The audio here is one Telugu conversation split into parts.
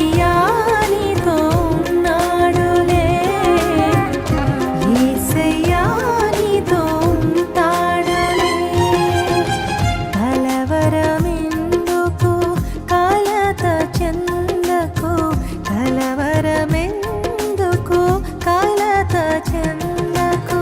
యేసయ్యా నీతో ఉన్నాడులే, యేసయ్యా నీతో ఉంటాడులే. కలవరమెందుకు కలత చెందకు, కలవరమెందుకు కలత చెందకు.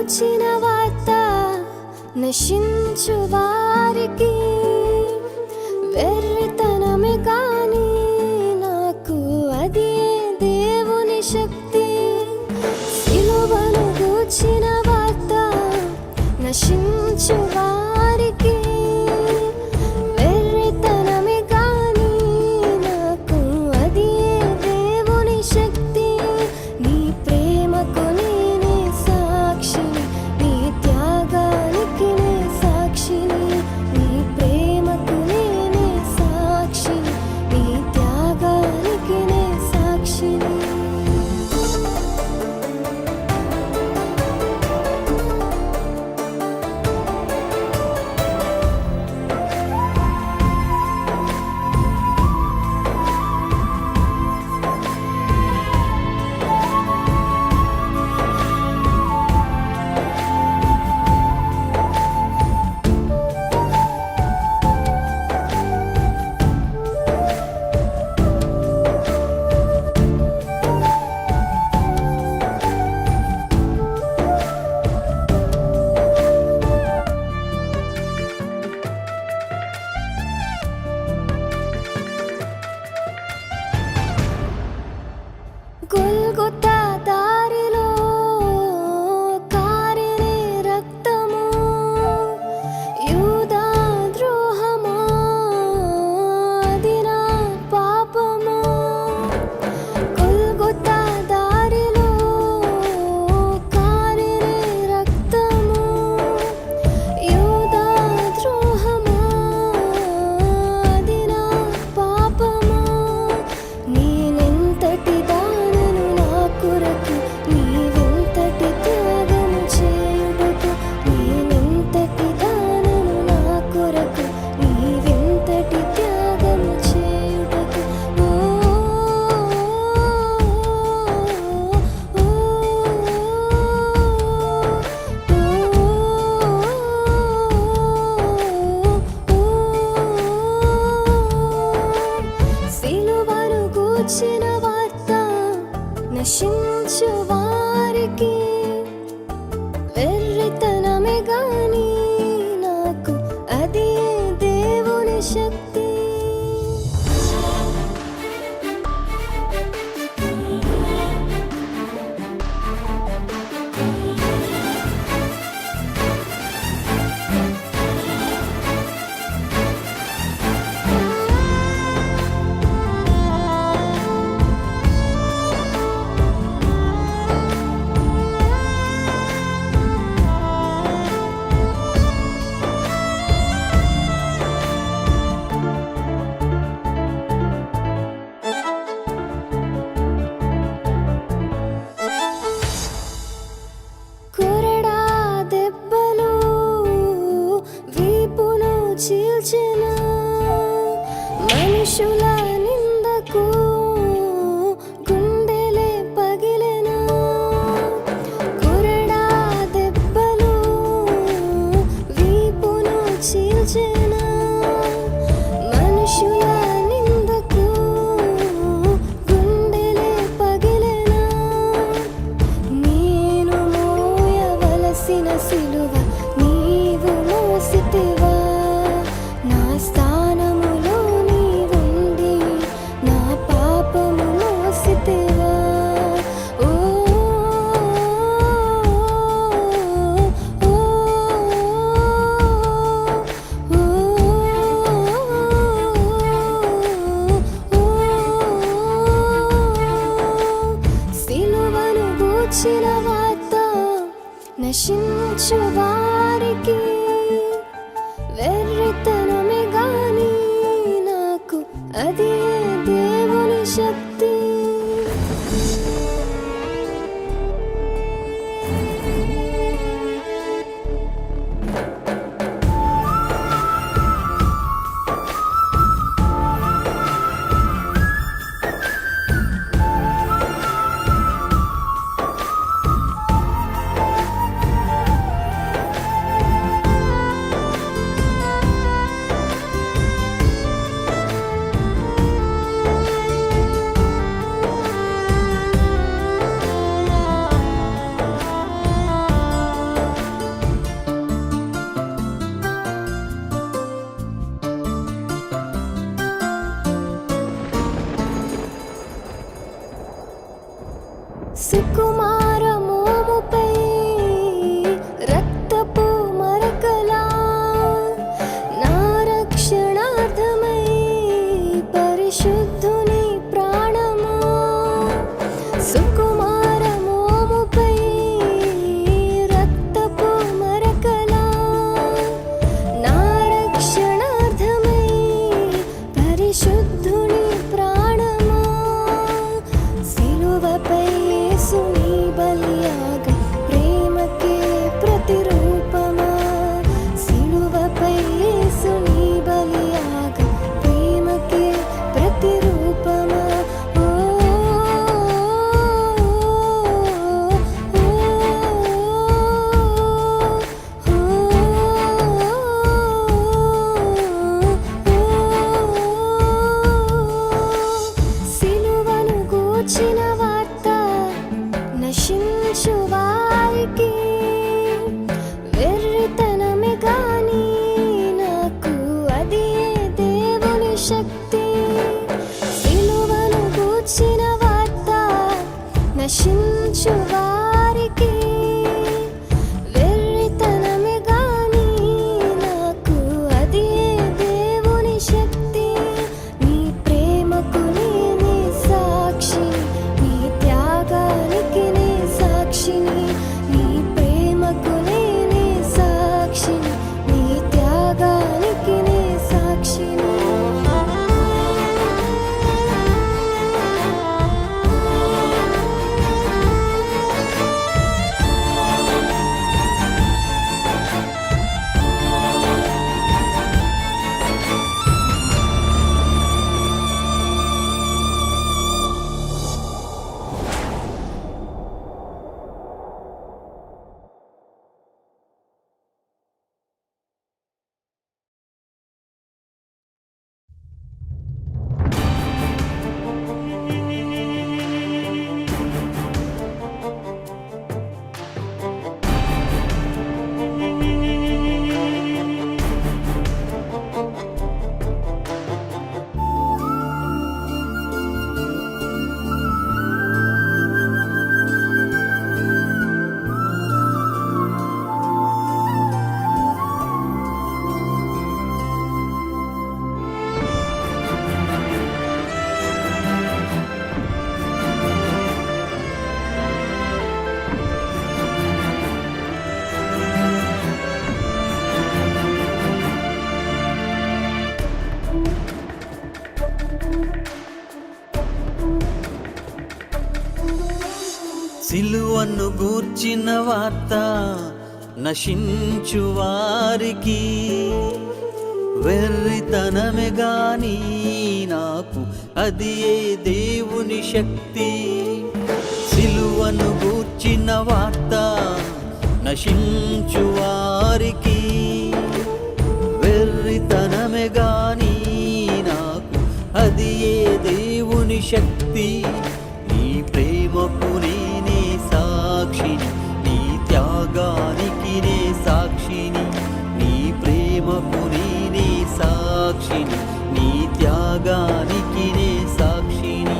గూర్చిన వార్త నశించు వారికి వెర్రితనమే కాని నాకు అది దేవుని శక్తి. సిలువను గూర్చిన వార్త నశించు వారికి వెర్రితనమే కాని నాకు అది దేవుని శక్తి. నీ ప్రేమకు నేనే సాక్షిని, నీ త్యాగానికి నే సాక్షిని. నీ ప్రేమకు నేనే సాక్షిని, నీ త్యాగానికి నే సాక్షిని. గొల్గొతా దారిలో కారినే రక్తము, యూదా ద్రోహమా అది నా పాపము. గొల్గొతా దారిలో కారినే రక్తము, యూదా ద్రోహమా అది నా పాపము. నేనెంతటి దానను నా కొరకు నీవెంతటి త్యాగము చేయుటకు. నేనెంతటి దానను నా కొరకు నీవెంతటి త్యాగము చేయుటకు. ఓ సిలువను గూర్చిన వార్త నశించు వారికి వెర్రితనమే గాని నాకు అది దేవుని శక్తి. కొరడా దెబ్బలు వీపును చీల్చిన, మనుషుల నిందకు గుండెలే పగిలెన. కొరడా దెబ్బలు వీపును చీల్చిన, మనుషుల నిందకు గుండెలే పగిలెన. నేను మోయవలసిన సిలువ నీవు మోసితివా, నా స్థానములో నీవుండి నా పాపము మోసితివా. ఓ ఓ ఓ సిలువను గూర్చిన వార్త నశించు వారికి వెర్రితనమే గాని నాకు అది దేవుని శక్తి. సుకుమార మోముపై రక్తపు మరకలా నా రక్షణార్థమై పరిశుద్ధుని ప్రాణము సుకుమార మోముపై రక్తపు మరకలా నా రక్షణార్థమై పరిశుద్ధుని ప్రాణము సిలువపై యేసుని బలియాగం ప్రేమకే ప్రతిరూపమా సిలువపై యేసుని బలియాగం ప్రేమకే ప్రతిరూపమా ఓ సిలువను గూర్చిన వార్త నశించు వారికి వెర్రితనమే గాని నాకు అది దేవుని శక్తి సిలువను గూర్చిన వార్త నశించు వారికి వెర్రితనమే గాని నాకు అది దేవుని శక్తి నీ ప్రేమకు నేనే సాక్షి నీ త్యాగానికి నే సాక్షిని నీ ప్రేమకు నేనే సాక్షిని నీ త్యాగానికి నే సాక్షిని సిలువను గూర్చిన వార్త నశించు వారికి వెర్రితనమే గాని నాకు అది దేవుని శక్తి సిలువను గూర్చిన వార్త నశించు వారికి వెర్రితనమే గాని నాకు అది దేవుని శక్తి నీ ప్రేమకు నేనే సాక్షిని నీ త్యాగానికి నే సాక్షిని నీ ప్రేమకు నేనే సాక్షిని నీ త్యాగానికి నే సాక్షిని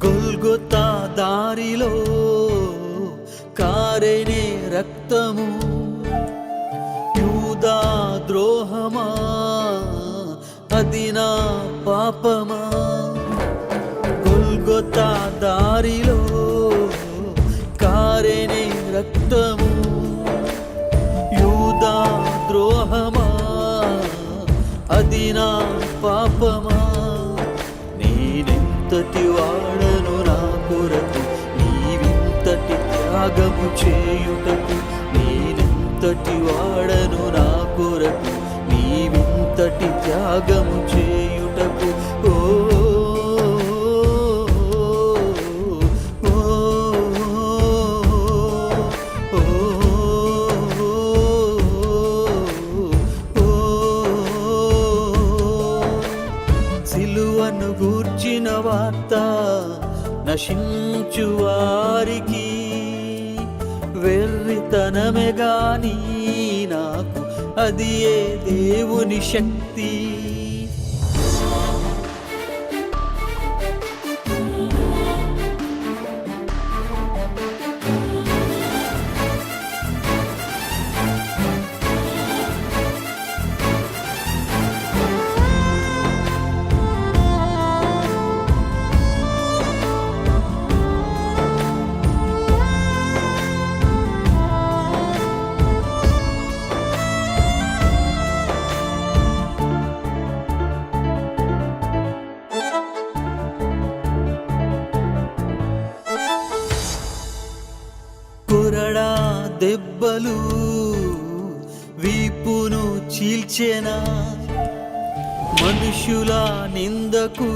గొల్గొతా దారిలో కారెనే రక్తము యూదా ద్రోహమా అది నా పాపమా గొల్గొతా దారిలో కారెనే రక్తము యూదా ద్రోహమా అది నా పాపమా నేనెంతటి వాడను నా కొరకు నీవింతటి త్యాగము చేయుటకు నేనెంతటి వాడను నా కొరకు, నీవింతటి త్యాగము చేయుటకు. ఓ సిలువను గూర్చిన వార్త నశించు వారికి వెర్రితనమే గాని నాకు అది ఏ దేవుని శక్తి. కొరడా దెబ్బలు వీపును చీల్చెనా, మనుషుల నిందకు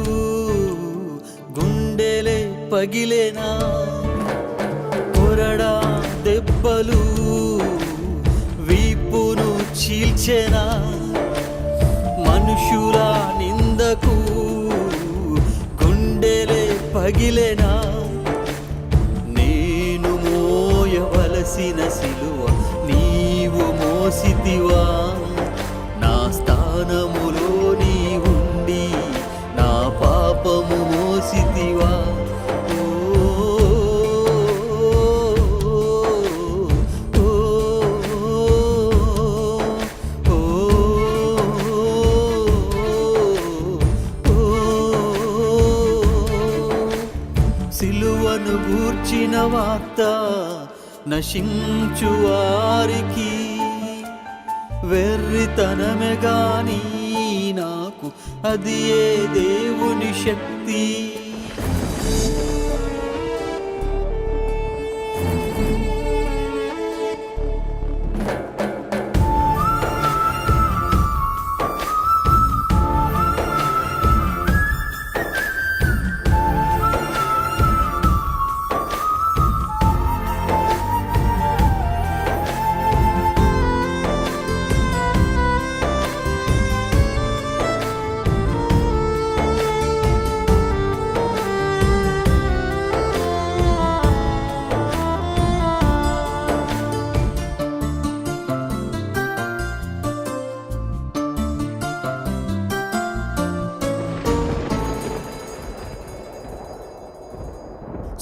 గుండెలే పగిలేనా. కొరడా దెబ్బలు వీపును చీల్చెనా, మనుషుల నిందకు గుండెలే పగిలేనా. మోయవలసిన సిలువ నీవు మోసితివా, నా స్థానములో నీవుండి నా పాపము మోసితివా. సిలువను గూర్చిన వార్త నశించు వారికి వెర్రితనమే గాని నాకు అది ఏ దేవుని శక్తి.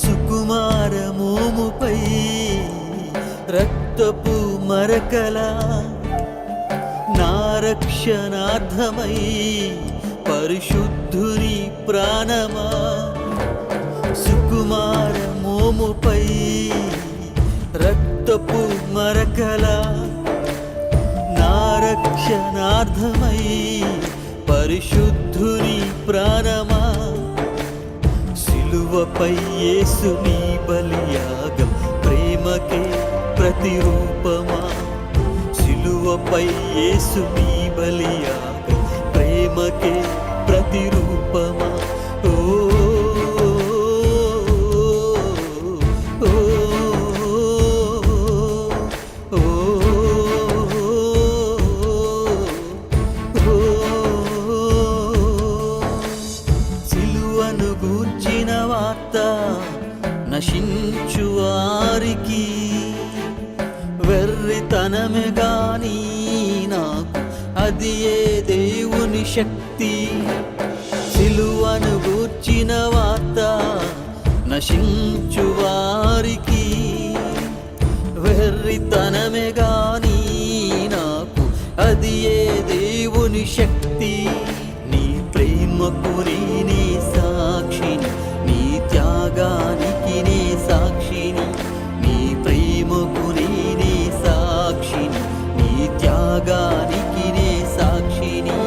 సుకుమార మోముపై రక్తపు మరకల నా రక్షణార్థమై పరిశుద్ధుని ప్రాణమా. సుకుమార మోముపై రక్తపు మరకల నా రక్షణార్థమై పరిశుద్ధుని ప్రాణమా. సిలువపై యేసుని బలియాగం ప్రేమకే ప్రతిరూపమా. సిలువపై యేసుని బలియాగం ప్రేమకే ప్రతిరూపమా. ఓ సిలువను గూర్చిన వార్త నశించు వారికి వెర్రితనమే గాని నాకు అది ఏ దేవుని శక్తి. సిలువను గూర్చిన వార్త నశించు వారికి వెర్రితనమే గాని నాకు అది ఏ దేవుని శక్తి. నీ ప్రేమకు నీ సాక్షిని, నీ త్యాగానికి నే సాక్షిని. నీ ప్రేమకు నీ సాక్షిని, నీ త్యాగానికి నే సాక్షిని.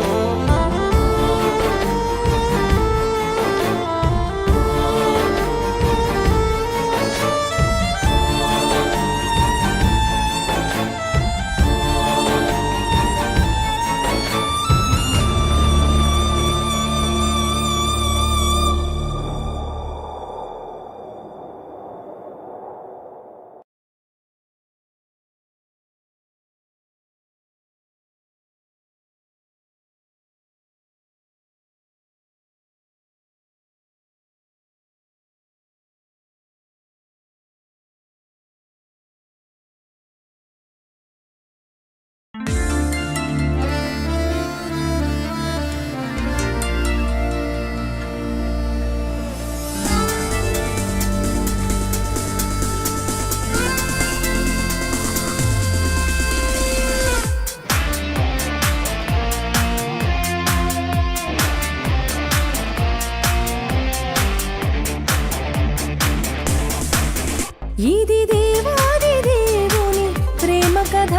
కథ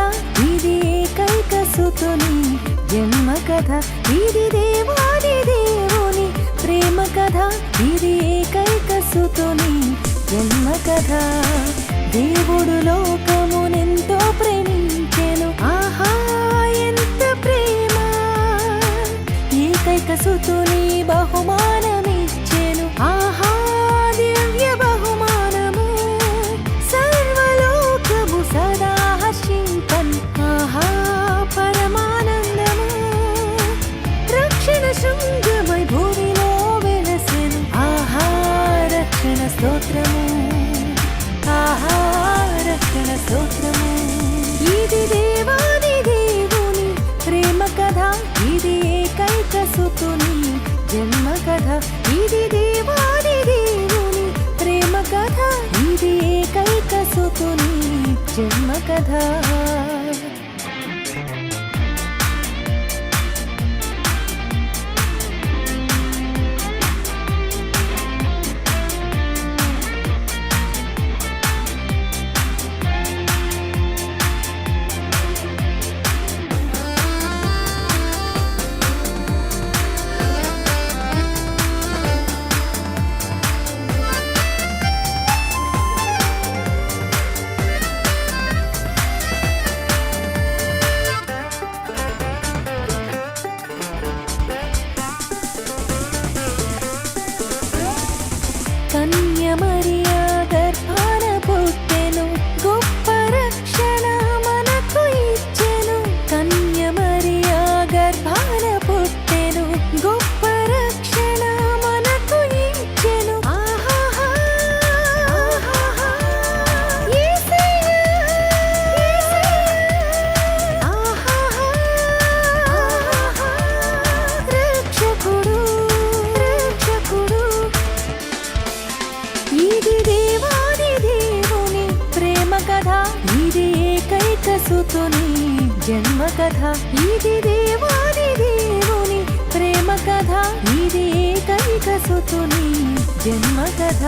ఇది ఏకైక సుతుని జన్మ కథ ఇది దేవాది దేవుని ప్రేమ కథ ఇది ఏకైక సుతుని జన్మ కథ దేవుడు లోకమునెంతో ప్రేమించెను ఆహా ఎంత ప్రేమ ఏకైక సుతుని బహుమానమిచ్చెను ఆహా దివ్య బహుమానము సర్వలోకము సదా హర్షింపన్ ఆహా పరమానందము రక్షణ శృంగమై భూమిలో వెలసెను ఆహా రక్షణ స్తోత్రము ఆహా రక్షణ స్తోత్రము ఇది దేవాది దేవుని ప్రేమ కథ ఇది ఏకైక సుతుని జన్మ కథ ఇది దేవాది దేవుని ప్రేమ కథ ఇది ఏకైక సుతుని జన్మ కథ కన్య మరియా గర్భాన పుట్టెను గొప్ప రక్షణ మనకు ఇచ్చెను కన్య మరియా గర్భాన పుట్టెను గొప్ప రక్షణ మనకు ఇచ్చెను ఆహాహా ఆహాహా యేసయ్యా యేసయ్యా ఆహాహా ఆహాహా రక్షకుడు రక్షకుడు ఇది దేవాది దేవుని ప్రేమ కథ ఇది ఏకైక సుతుని జన్మ కథ ఇది దేవాది దేవుని ప్రేమ కథ ఇది ఏకైక సుతుని జన్మ కథ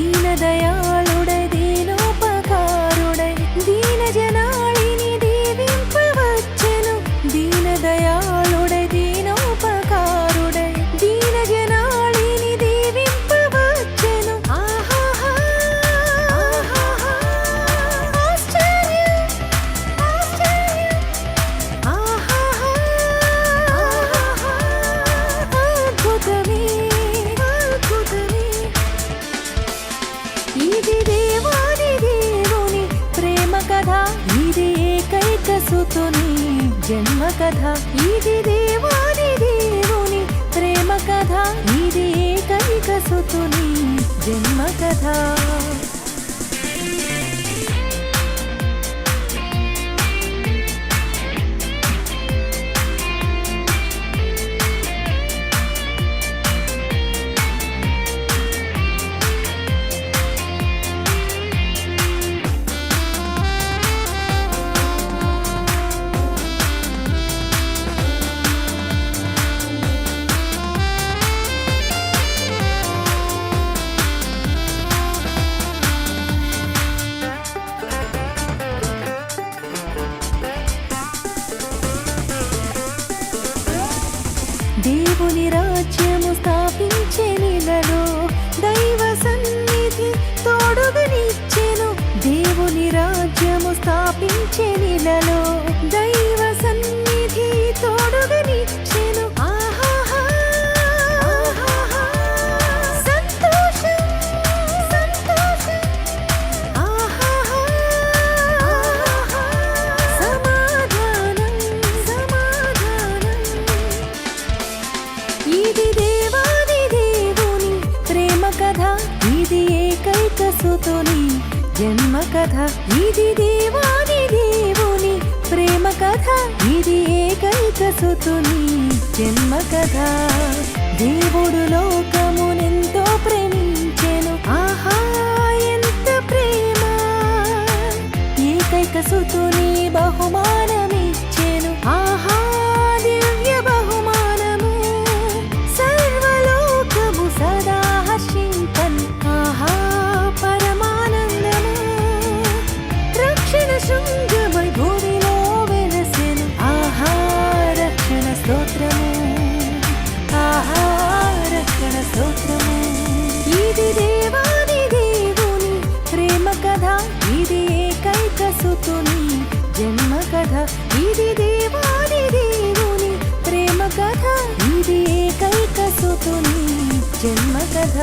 దీనదయాళుడై దీనోపకారుడై దీన జనాళిని దీవింపవచ్చెను దీనదయాళుడై దీనోపకారుడై దీన జనాళిని దీవింపవచ్చెను ఆహాహా ఆహాహా ఆశ్చర్యం ఆశ్చర్యం ఆహాహా ఆహాహా అద్భుతమే అద్భుతమే ఇది దేవాది దేవుని ప్రేమ కథ ఇది ఏకైక సుతుని జన్మ కథ ఇది దేవాది దేవుని ప్రేమ కథ ఇది ఏకైక సుతుని జన్మ కథ జన్మ కథ ఇది దేవాది దేవుని ప్రేమ కథ ఇది ఏకైక సుతుని జన్మ కథ దేవుడు లోకమునెంతో ప్రేమించెను ఆహా ఎంత ప్రేమ ఏకైక సుతుని బహుమానమిచ్చెను ఆహా దివ్య బహుమానము సర్వలోకము సదా హర్షింపన్ ఆహా పరమానందము రక్షణ శృంగమై భూమిలో వెలసెను ఆహా రక్షణ స్తోత్రము ఆహా రక్షణ స్తోత్రము ఇది దేవాది దేవుని ప్రేమ కథ ఇది ఏకైక సుతుని జన్మ కథ ఇది దేవాది దేవుని ప్రేమ కథ ఇది ఏకైక సుతుని జన్మ కథ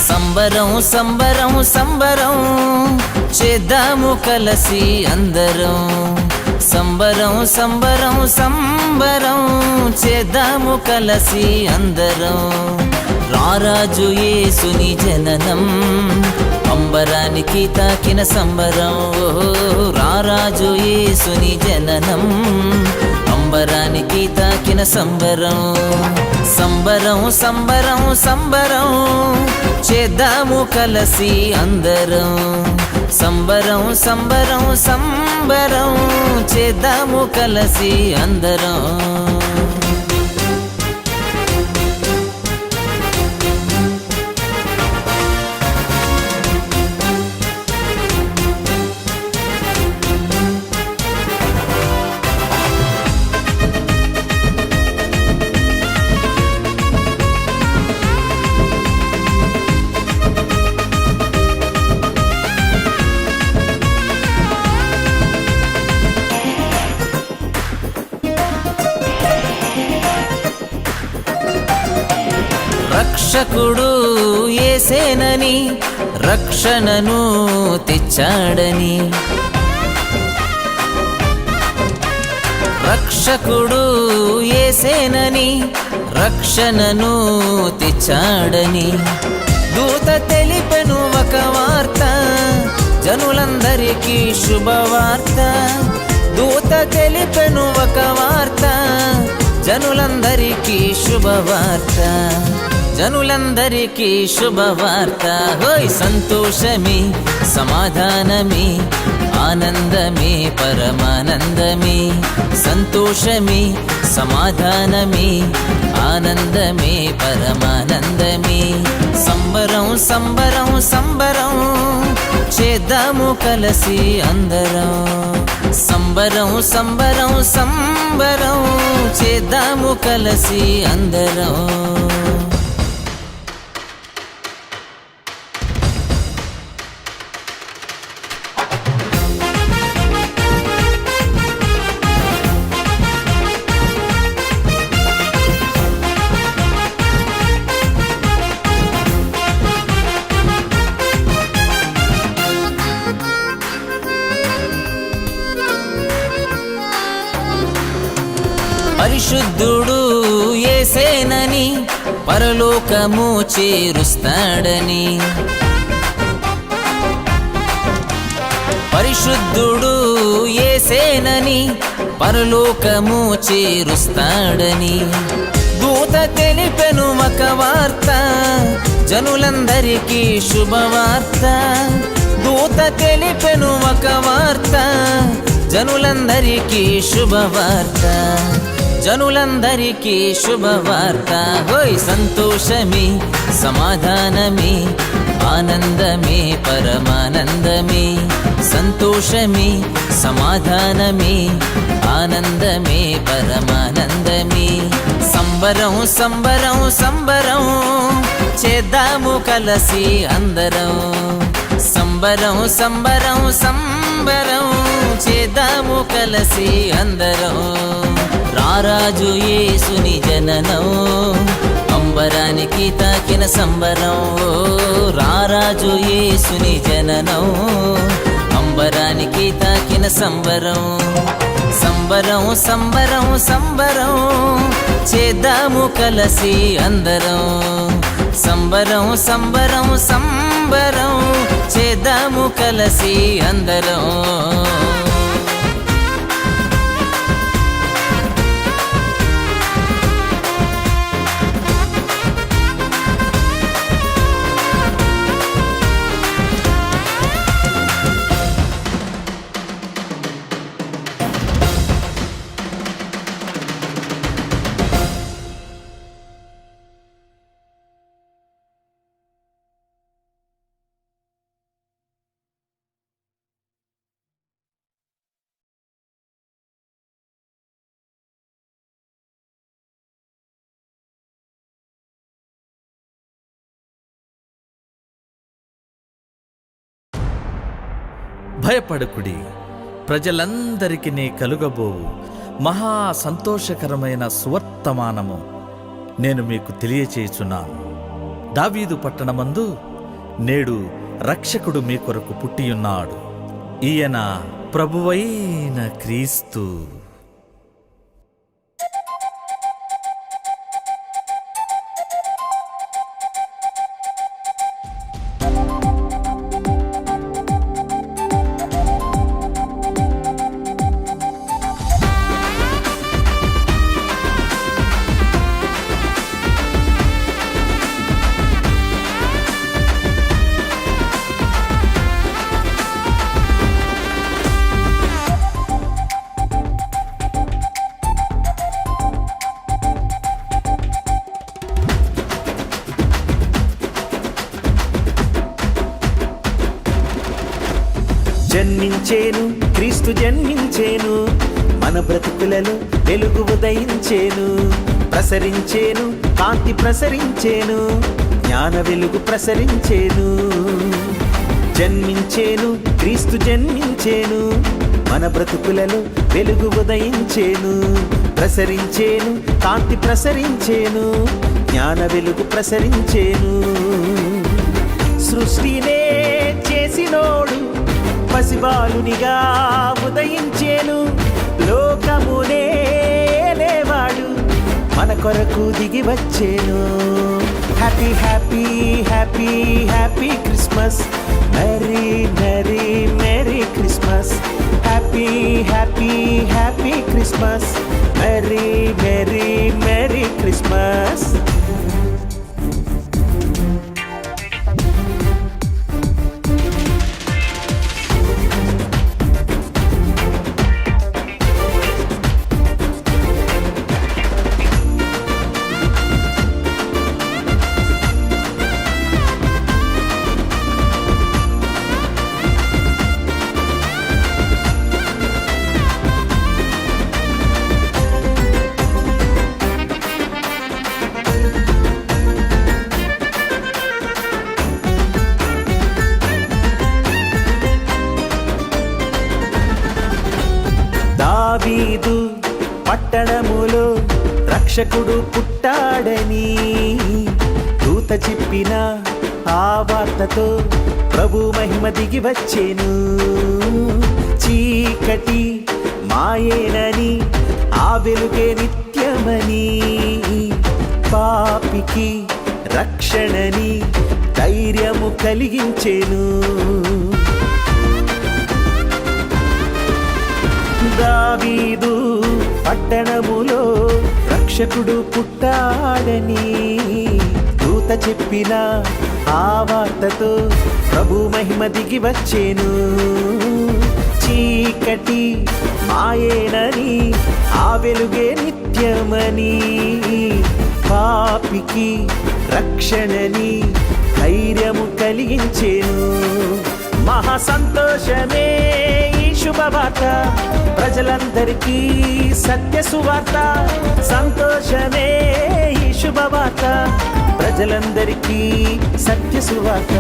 సంబరం సంబరం సంబరం చేద్దాము కలసి అందరం సంబరం సంబరం సంబరం చేద్దాము కలసి అందరం రారాజు యేసుని జననం అంబరానికి తాకిన సంబరం రారాజు యేసుని జననం అంబరానికి తాకిన సంబరం సంబరం సంబరం సంబరం చేద్దాము కలసి అందరం సంబరం సంబరం సంబరం చేద్దాము కలసి అందరం రక్షకుడు యేసేనని రక్షణను తెచ్చాడని రక్షకుడు యేసేనని రక్షణను తెచ్చాడని దూత తెలిపెను ఒక వార్త జనులందరికీ శుభవార్త దూత తెలిపెను ఒక వార్త జనులందరికీ శుభవార్త జనులందరికీ శుభవార్త హోయ్ సంతోషమే సమాధానమే ఆనందమే పరమానందమే సంతోషమే సమాధానమే ఆనందమే పరమానందమే సంబరం సంబరం సంబరం చేద్దాము కలసి అందరం సంబరం సంబరం సంబరం చేద్దాము కలసి అందరం పరిశుద్ధుడు యేసేనని పరలోకము చేరుస్తాడని పరిశుద్ధుడు యేసేనని పరలోకము చేరుస్తాడని దూత తెలిపెను ఒక వార్త జనులందరికీ శుభవార్త దూత తెలిపెను ఒక వార్త జనులందరికీ శుభవార్త జనులందరికీ శుభవార్త. హోయ్ సంతోషమే, సమాధానమే, ఆనందమే, పరమానందమే. సంతోషమే, సమాధానమే, ఆనందమే, పరమానందమే. సంబరం సంబరం సంబరం చేద్దాము కలసి అందరం. సంబరం సంబరం సంబరం చేద్దాము కలసి అందరం. రారాజు యేసుని జననం అంబరానికి తాకిన సంబరం. రారాజు యేసుని జననం అంబరానికి తాకిన సంబరం. సంబరం సంబరం సంబరం చేద్దాము కలసి అందరం. సంబరం సంబరం సంబరం చేద్దాము కలసి అందరం. భయపడకుడి, ప్రజలందరికీ కలుగబోవు మహా సంతోషకరమైన సువర్తమానము నేను మీకు తెలియచేయుచున్నాను. దావీదు పట్టణమందు నేడు రక్షకుడు మీ కొరకు పుట్టియున్నాడు. ఈయన ప్రభువైన క్రీస్తు. జన్మించేను, క్రీస్తు జన్మించేను, మన బ్రతుకులలో వెలుగు ఉదయించేను. ప్రసరించేను, కాంతి ప్రసరించేను, జ్ఞాన వెలుగు ప్రసరించేను. జన్మించేను, క్రీస్తు జన్మించేను, మన బ్రతుకులలో వెలుగు ఉదయించేను. ప్రసరించేను, కాంతి ప్రసరించేను, జ్ఞాన వెలుగు ప్రసరించేను. సృష్టినే చేసినోడు పసిబాలునిగా ఉదయించేను. లోకమునే లేవాడు మన కొరకు దిగి వచ్చేను. Happy happy happy happy Christmas, merry merry merry Christmas. Happy happy happy Christmas, merry merry merry Christmas. దావీదు పట్టణములో రక్షకుడు పుట్టాడని దూత చెప్పిన ఆ వార్తతో ప్రభు మహిమ దిగి వచ్చేను. చీకటి మాయేనని, ఆ వెలుగే నిత్యమని, పాపికి రక్షణని ధైర్యము కలిగించేను. దావీదు పట్టణములో రక్షకుడు పుట్టాడని దూత చెప్పిన ఆ వార్తతో ప్రభు మహిమ దిగి వచ్చేను. చీకటి మాయేనని, ఆ వెలుగే నిత్య సత్యమని పాపికి రక్షణని ధైర్యము కలిగించేను. మహా సంతోషమే ఈ శుభవార్త, ప్రజలందరికీ సత్య సువార్త. సంతోషమే ఈ శుభవార్త, ప్రజలందరికీ సత్య సువార్త.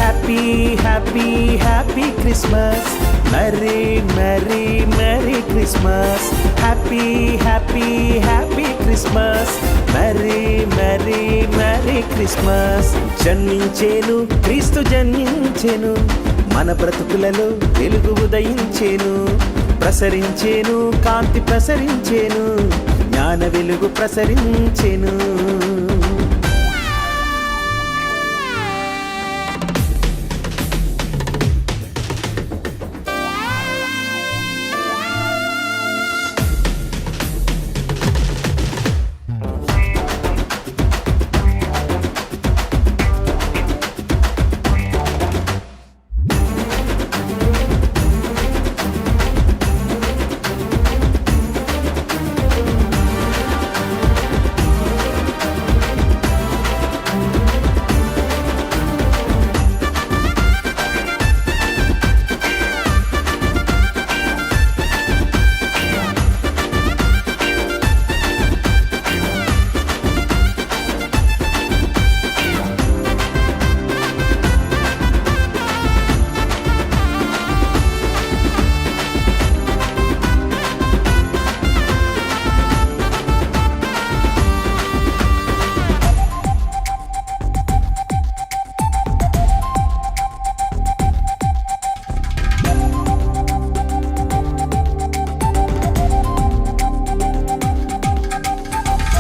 Happy happy happy Christmas, merry merry merry Christmas. Happy happy happy Christmas, merry merry merry Christmas. జన్మించేను క్రీస్తు జన్మించేను, మన బ్రతుకులలో వెలుగు ఉదయించేను. ప్రసరించేను కాంతి ప్రసరించేను, జ్ఞాన వెలుగు ప్రసరించేను.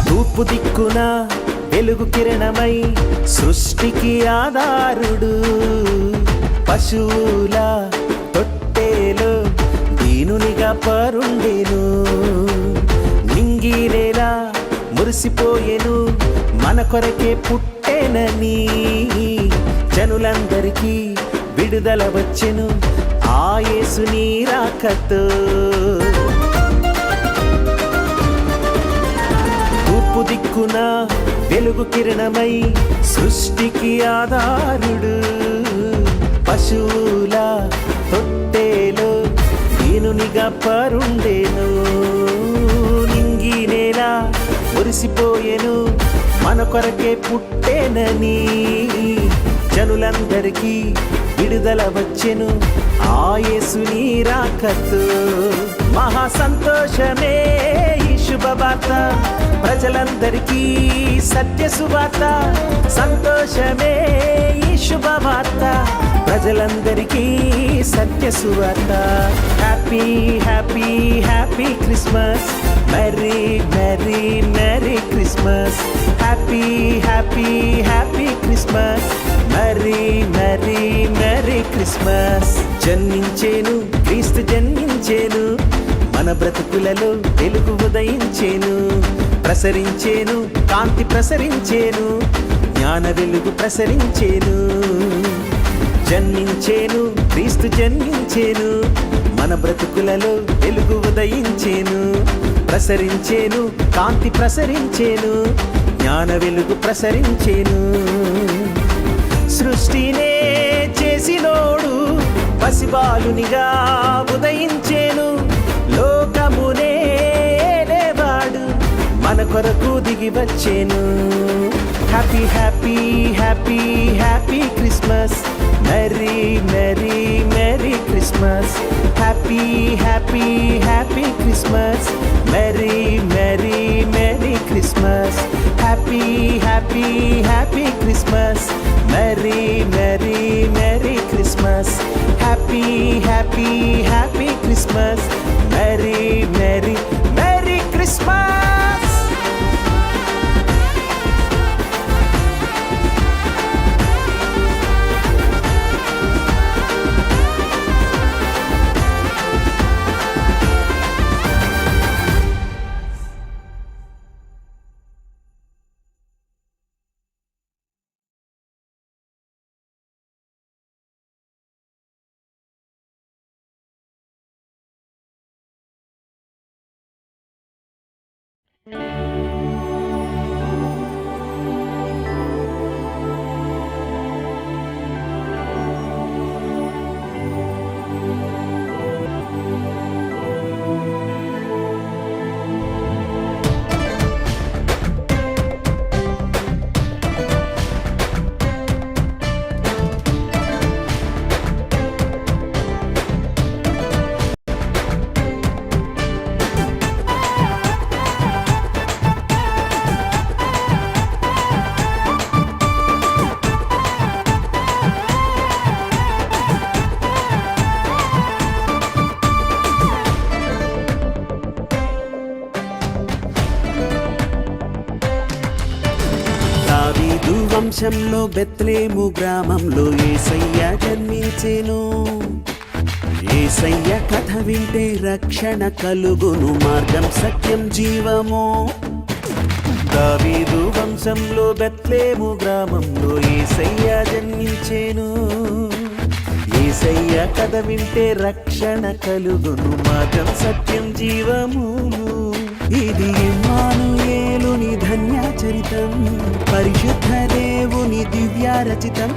తూర్పు దిక్కున వెలుగు కిరణమై సృష్టికి ఆధారుడు. పశువుల తొట్టేలో దీనునిగా పరుండెను. నింగినేలా మురిసిపోయెను, మన కొరకే పుట్టెనని. జనులందరికీ విడుదల వచ్చెను ఆ యేసుని రాకతో. తూర్పు దిక్కున వెలుగు కిరణమై సృష్టికి ఆధారుడు. పశువుల తొట్టేలో దీనునిగా పరుండెను. నింగినేలా మురిసిపోయెను, మన కొరకే పుట్టెనని. జనులందరికీ విడుదల వచ్చెను ఆ యేసుని రాకతో. మహా సంతోషమే ఈ శుభవార్త, ప్రజలందరికీ సత్య సువార్త. సంతోషమే ఈ శుభవార్త, ప్రజలందరికీ సత్య సువార్త. Happy happy happy Christmas, merry merry merry Christmas. Happy happy happy Christmas, merry merry merry Christmas. జన్మించేను క్రీస్తు జన్మించేను, మన బ్రతుకులలో వెలుగు ఉదయించేను. ప్రసరించేను కాంతి ప్రసరించేను, జ్ఞాన వెలుగు ప్రసరించేను. జన్మించేను క్రీస్తు జన్మించేను, మన బ్రతుకులలో వెలుగు ఉదయించేను. ప్రసరించేను కాంతి ప్రసరించేను, జ్ఞాన వెలుగు ప్రసరించేను. సృష్టినే చేసినోడు పసిబాలునిగా ఉదయించేను. లోకమునే లేవాడు మన కొరకు దిగి వచ్చేను. Happy happy happy happy Christmas, merry merry merry Christmas. Happy happy happy Christmas, merry merry merry Christmas. Happy happy happy Christmas, merry merry merry Christmas. Happy happy happy Christmas, merry merry merry Christmas. దావీదు వంశంలో బెత్లేము గ్రామంలో యేసయ్య జన్మించెను. యేసయ్య కథ వింటే రక్షణ కలుగును, మార్గం సత్యం జీవము. దావీదు వంశంలో బెత్లేము గ్రామంలో యేసయ్య జన్మించెను. యేసయ్య కథ వింటే రక్షణ కలుగును, మార్గం సత్యం జీవము. ఇది ఇమ్మానుయేలుని ధన్య చరితం, పరిశుద్ధ దేవుని దివ్య రచితం.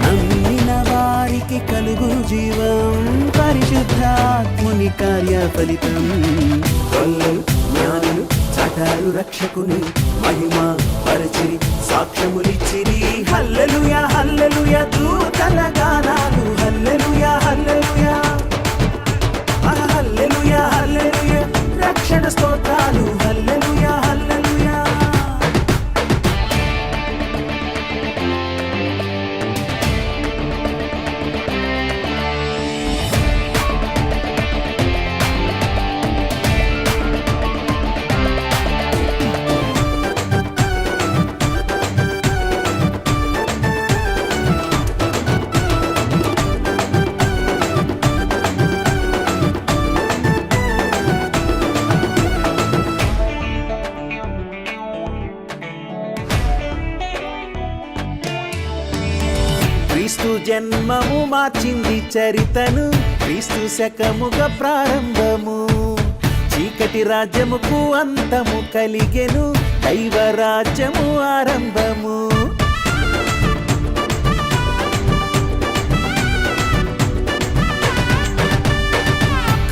నమ్మిన వారికి కలుగు జీవం, పరిశుద్ధాత్ముని కార్య ఫలితం. గొల్లలు జ్ఞానులు చాటారు రక్షకుని మహిమ పరచిరి, సాక్ష్యములిచ్చిరి. హల్లెలూయా హల్లెలూయా దూతల గానాలు, హల్లెలూయా హల్లెలూయా హల్లెలూయా హల్లెలూయా రక్షణ స్తోత్రాలు, హల్లెలూయా హల్లెలూయా. క్రీస్తు జన్మము మార్చింది చరితను, క్రీస్తు శకముగా ప్రారంభము. చీకటి రాజ్యముకు అంతము కలిగెను, దైవ రాజ్యము ఆరంభము.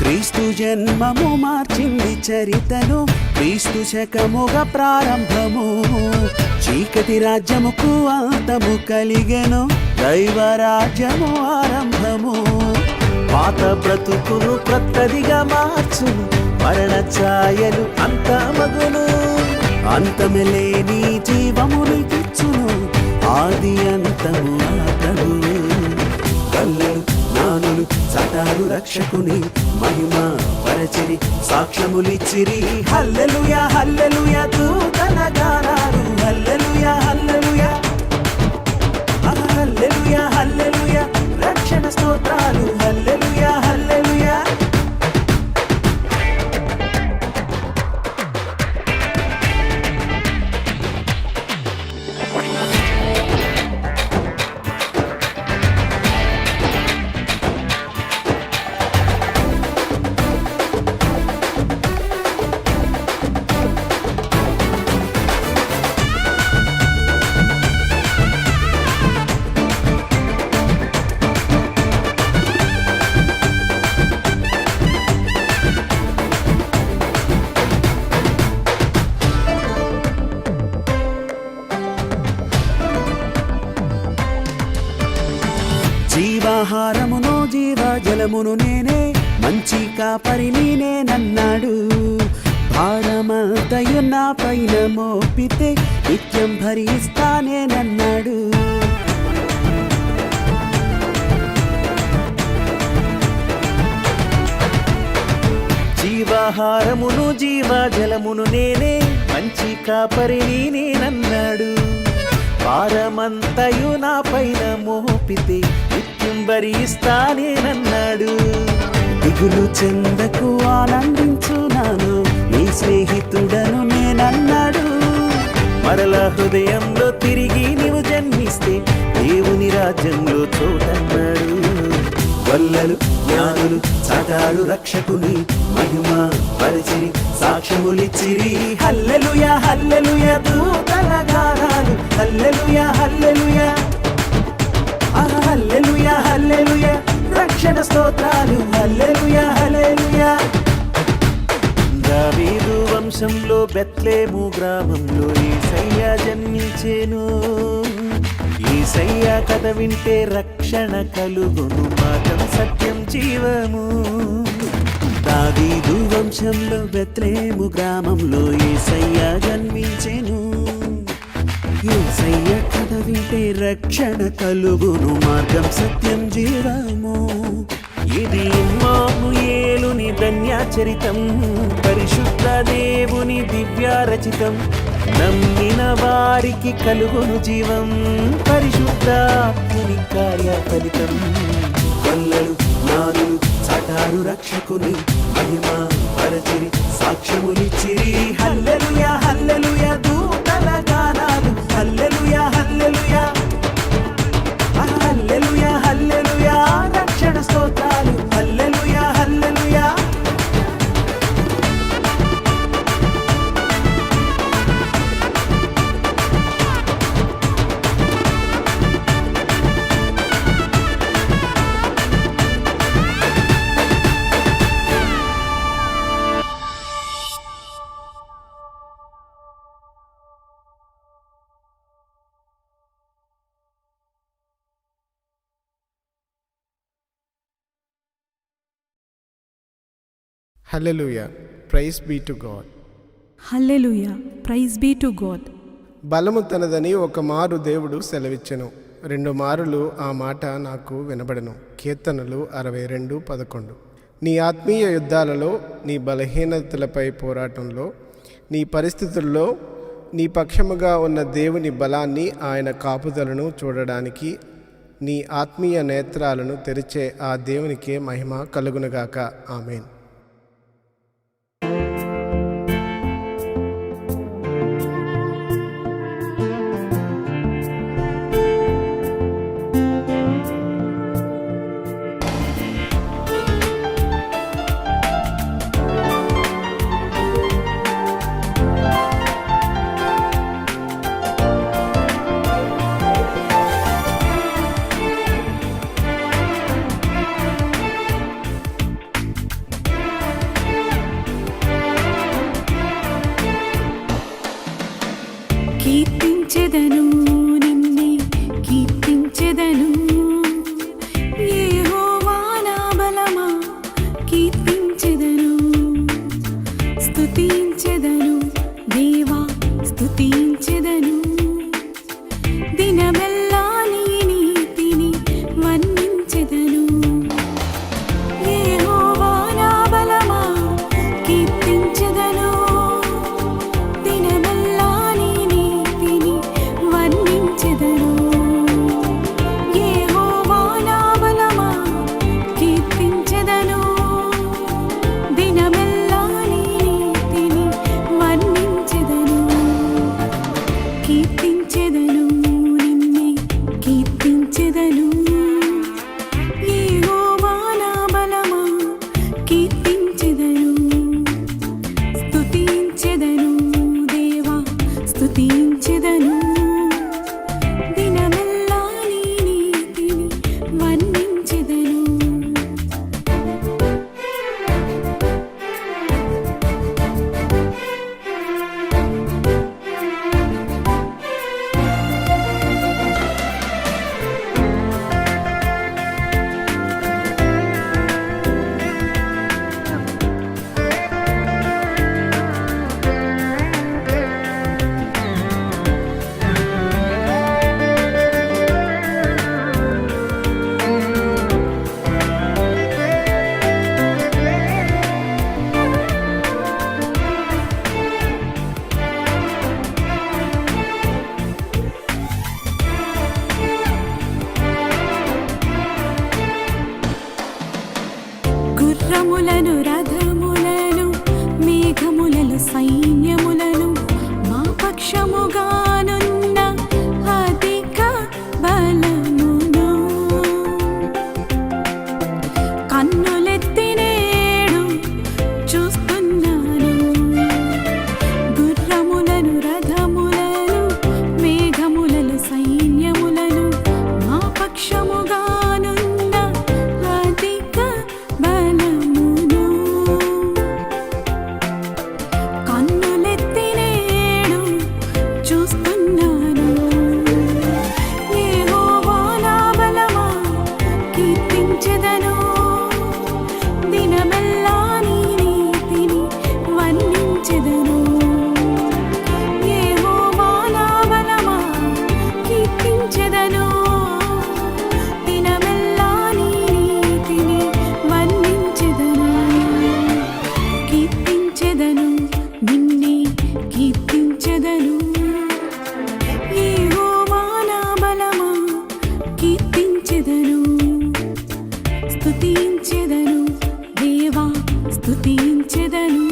క్రీస్తు జన్మము మార్చింది చరితను, క్రీస్తు శకముగా ప్రారంభము. చీకటి రాజ్యముకు అంతము కలిగెను, దైవ రాజ్యము ఆరంభము. పాత బ్రతుకును క్రొత్తదిగా మార్చును, మరణ ఛాయలు అంతమగును. అంతమెలేని జీవమునికిచ్చును, ఆది అంతము అతడు. కల్లలు జ్ఞానులు చాటారు రక్షకుని మహిమ పరచిరి, సాక్ష్యములిచ్చిరి. హల్లెలూయా హల్లెలూయా దూతల గానాలు, హల్లెలూయా హల్లెలూయా హల్లెలూయా హల్లెలూయా రక్షణ స్తోత్రాలు, హల్లెలూయా హల్లెలూయా. జీవాహారమును జీవజలమును నేనే, మంచి కాపరిని నేనన్నాడు. భారమంతయు నా పైన మోపితే నిత్యం భరిస్తానేనన్నాడు. జీవాహారమును జీవజలమును నేనే, మంచి కాపరిని నేనన్నాడు. భారమంతయు నా పైన మోపితే నిత్యం భరిస్తానేనన్నాడు. దిగులు చెందకు ఆనందించున్నాను, నీ స్నేహితుడను నేనన్నాడు. మరల హృదయంలో తిరిగి నీవు జన్మిస్తే దేవుని రాజ్యంలో చోటన్నాడు. వల్లలు జ్ఞానులు చాటారు రక్షకుని మహిమ పరిచిరి సాక్ష్యములిచ్చిరి హల్లెలూయా హల్లెలూయా దూతల గానాలు హల్లెలూయా హల్లెలూయా హల్లెలూయా హల్లెలూయా రక్షణ స్తోత్రాలు హల్లెలూయా హల్లెలూయా దావీదు వంశంలో బెత్లెహేము గ్రామంలో యేసయ్య జన్మించెను యేసయ్య కథ వింటే రక్షణ కలుగును మార్గం సత్యం జీవము దావీదు వంశంలో బెత్లెహేము గ్రామంలో యేసయ్య జన్మించెను యేసయ్య కథ వింటే రక్షణ కలుగును మార్గం సత్యం జీవము ఇది ఇమ్మానుయేలుని ధన్యాచరితం పరిశుద్ధ దేవుని దివ్యారచితం నమ్మిన వారికి కలుగును జీవం పరిశుద్ధాత్ముని కార్య ఫలితం వల్లలు జ్ఞానులు చాటారు రక్షకుని మహిమ పరచిరి సాక్ష్యములిచ్చిరి హల్లెలూయా హల్లెలూయా దూతల గానాలు హల్లెలూయా హల్లెలూయా హల్లెలూయా హల్లెలూయా రక్షణ స్తోత్రాలు హల్లెలూయా హల్లెలూయా హల్లెలూయా ప్రైజ్ బీ టు గాడ్. హల్లెలూయా ప్రైజ్ బీ టు గాడ్. బలము తనదని ఒక మారు దేవుడు సెలవిచ్చెను, 2 మారులు ఆ మాట నాకు వినబడెను. కీర్తనలు 62:11. నీ ఆత్మీయ యుద్ధాలలో, నీ బలహీనతలపై పోరాటంలో, నీ పరిస్థితుల్లో నీ పక్షముగా ఉన్న దేవుని బలాన్ని, ఆయన కాపుదలను చూడడానికి నీ ఆత్మీయ నేత్రాలను తెరిచే ఆ దేవునికే మహిమ కలుగునుగాక. ఆమేన్. కీర్తించెదను నిన్నే కీర్తించెదను, యెహోవా నా బలమా కీర్తించెదను. స్తుతించెదను దేవా స్తుతించెదను, దినమెల్లా నీ నీతిని వర్ణించెదను. యెహోవా నా బలమా కీర్తించెదను, దినమెల్లా నీ నీతిని వర్ణించెదను. స్తుతించెదను దేవా స్తుతించెదను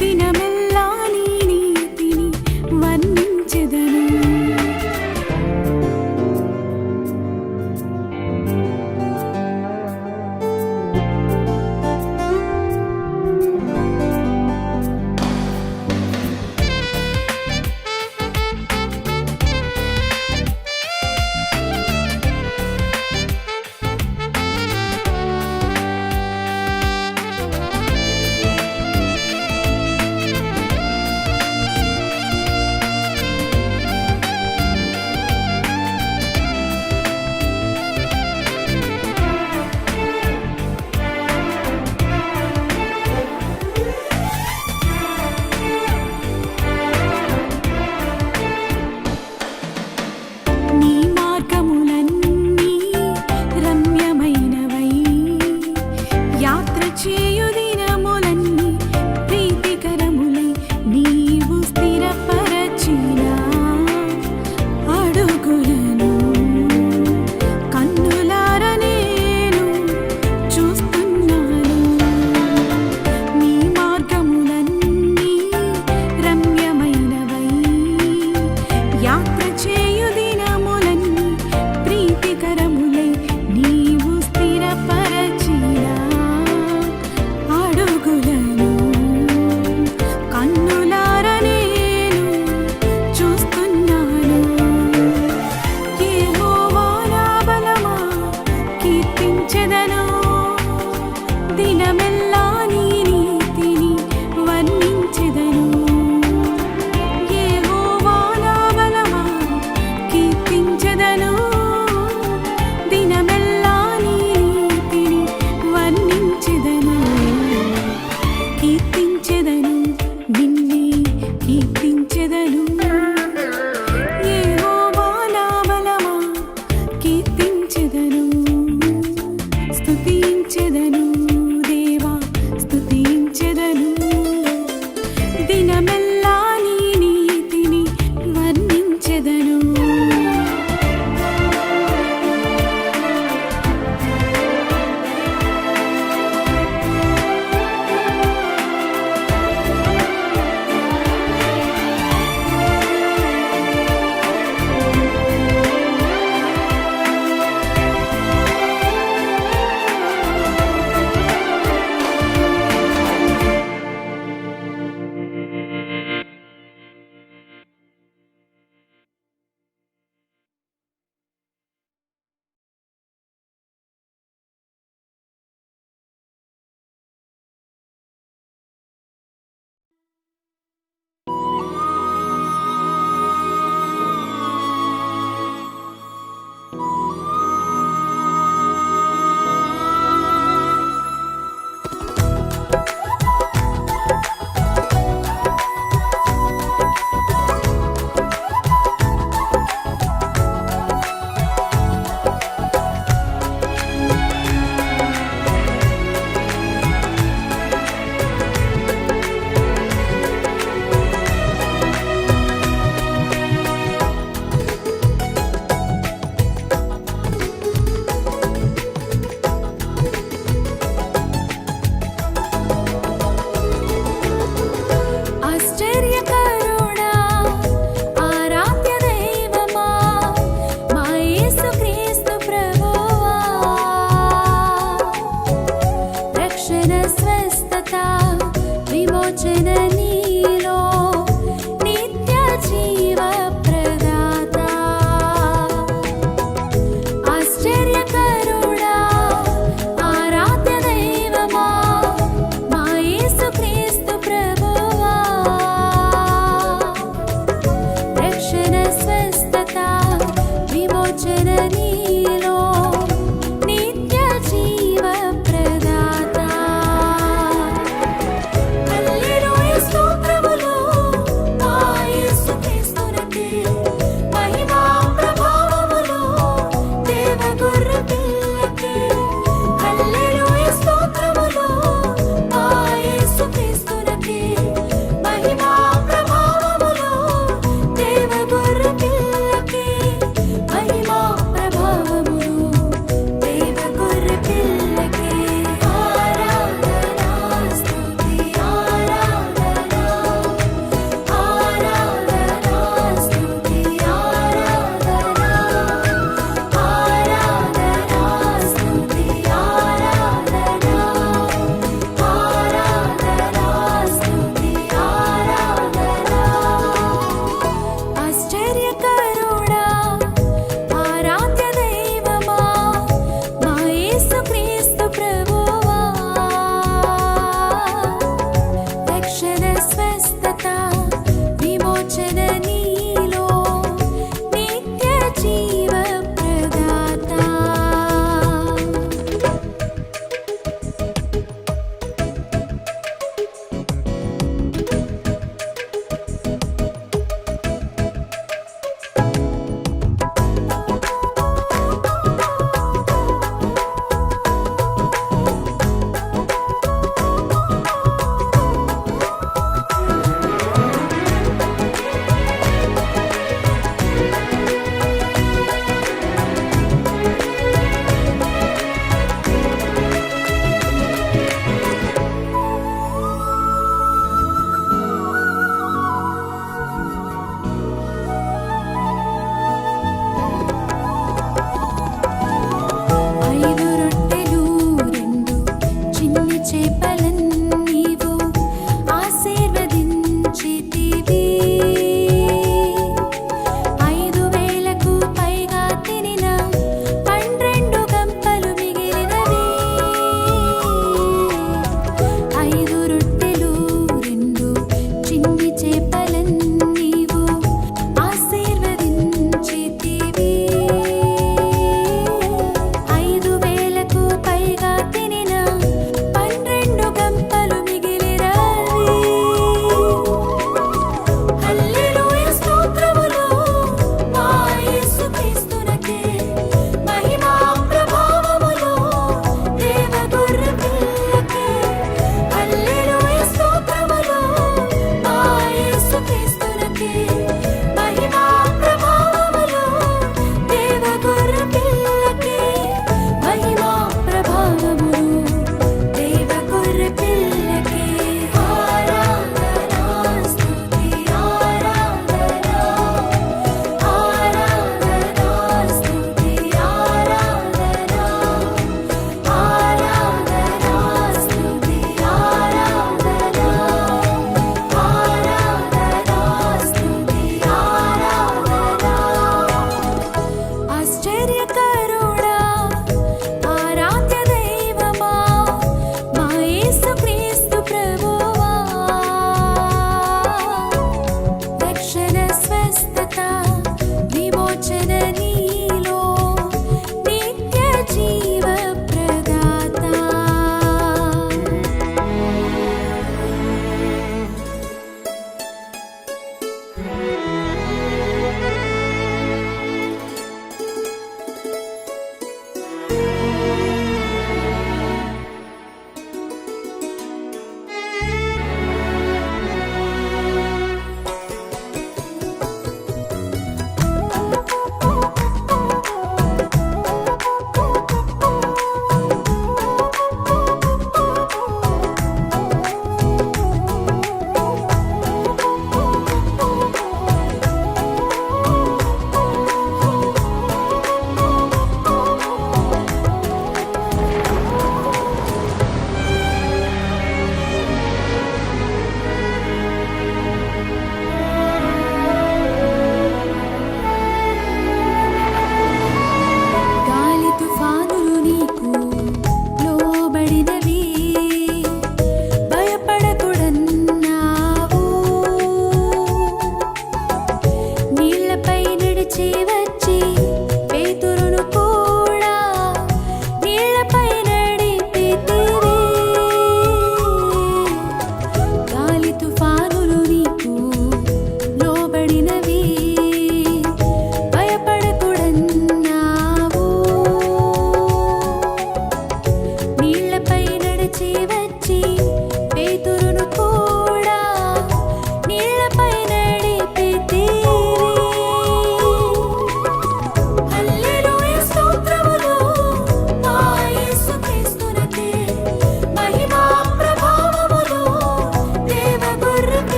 దినమెల్లా నీ నీతిని వర్ణించెదను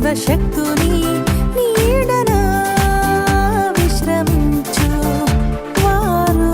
సర్వశక్తుని నీడన విశ్రమించు వారు.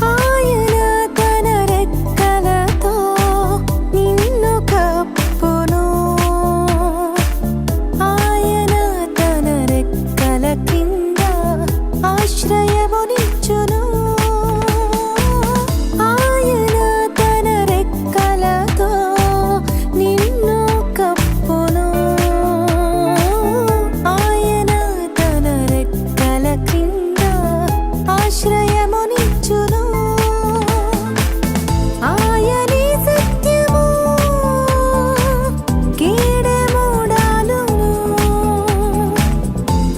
ఆయన తన రెక్కలతో నిన్ను కప్పును. ఆయన తన రెక్కల కింద ఆశ్రయమునిచ్చును. ఆయన తన రెక్కలతో నిన్ను కప్పును. ఆయన తన రెక్కల కింద ఆశ్రయమునిచ్చును. ఆయనే సత్యము కేడెముడాలును.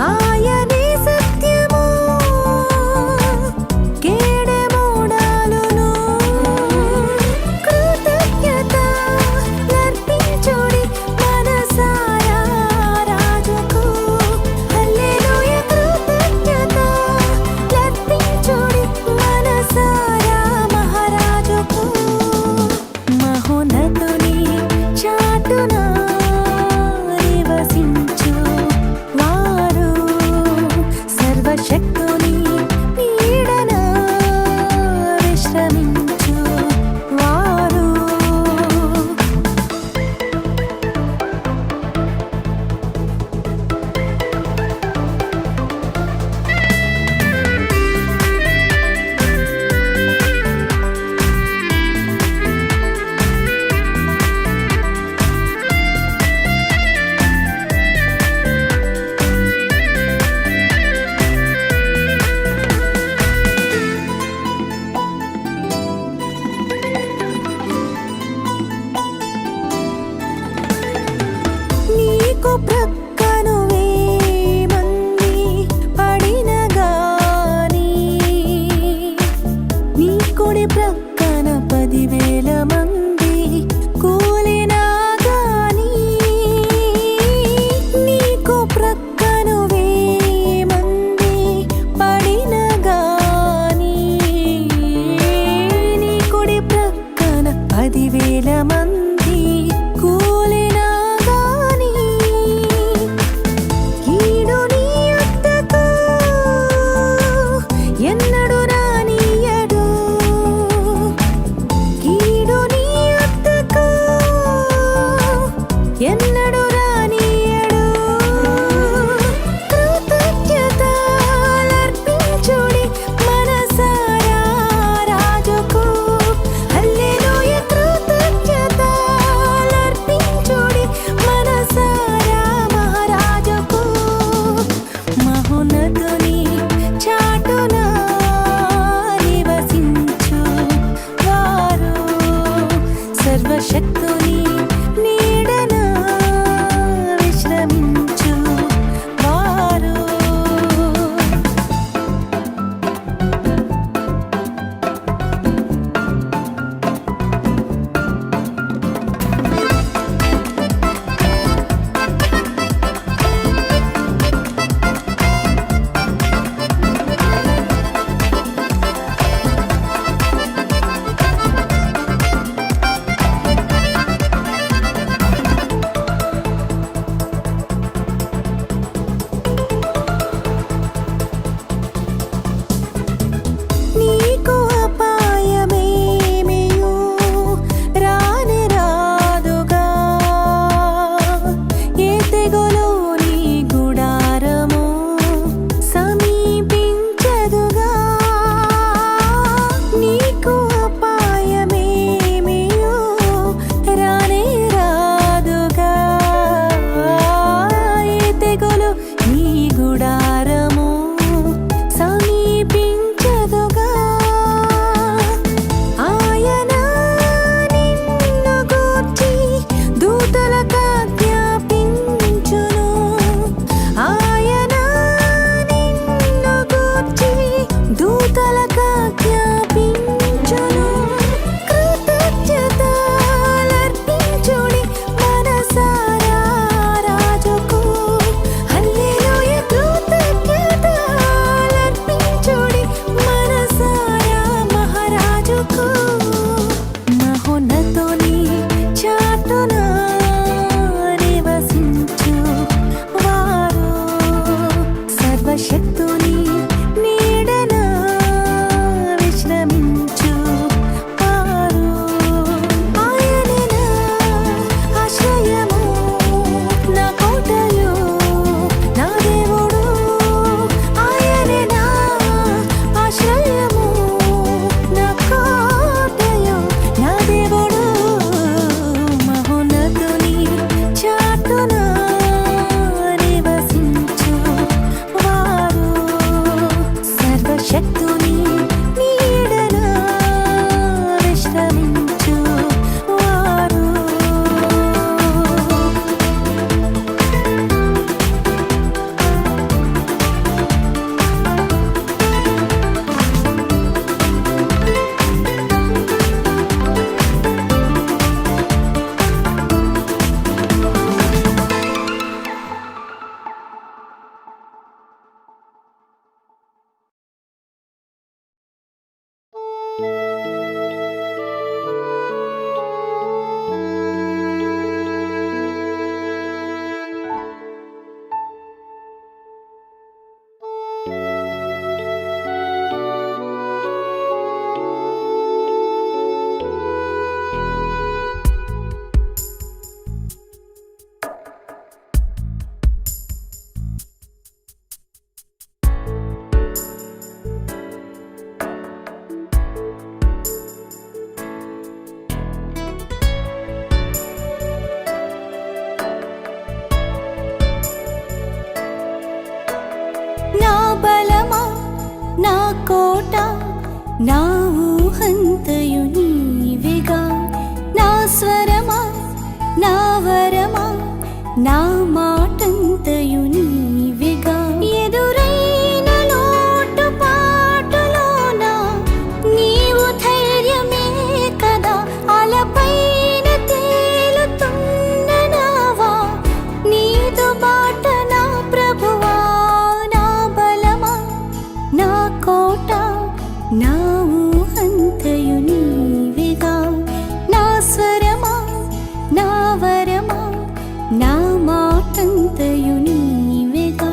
ఆయనే సత్యము కేడెముడాలును. కృతజ్ఞత నర్పించుడి మనసారా రాజుకు. హల్లెలూయా కృతజ్ఞత నర్పించుడి మనసారా మహారాజుకు. మహోన్నతుని చాటున నివసించు వారు. సర్వశక్తుని నీడన విశ్రమించు వారు. నీకు ప్రక్కను వేమంది పడిన గాని, నీ కుడి ప్రక్కన 10,000 మంది కూలినా గాని. నీకు ప్రక్కను వేమంది పడిన గాని, నీ కుడి ప్రక్కన 10,000 మంది కూలినా గాని. కీడు నీ యొద్దకు ఎన్నడూ రానీయడు. కీడు నీ యొద్దకు ఎన్నడూ రానీయడు. కృతజ్ఞత అర్పించుడి మనసారా రాజుకు. హల్లెలూయా కృతజ్ఞత అర్పించుడి మనసారా మహారాజుకు. మహోన్నతుని చాటున నివసించు వారు. సర్వశక్తుని నీడన విశ్రమించు వారు. నా వరమా నా మాటంతయు నీవెగా ఎదురైన లోటుపాటులోన నీవు ధైర్యమే కదా అలపైన తేలుతున్న నావా నీదు బాట నా ప్రభువా నా బలమా నా కోట నా ఊహంతయు నీవెగా నా స్వరమా నా వరమా నా మాటంతయు నీవెగా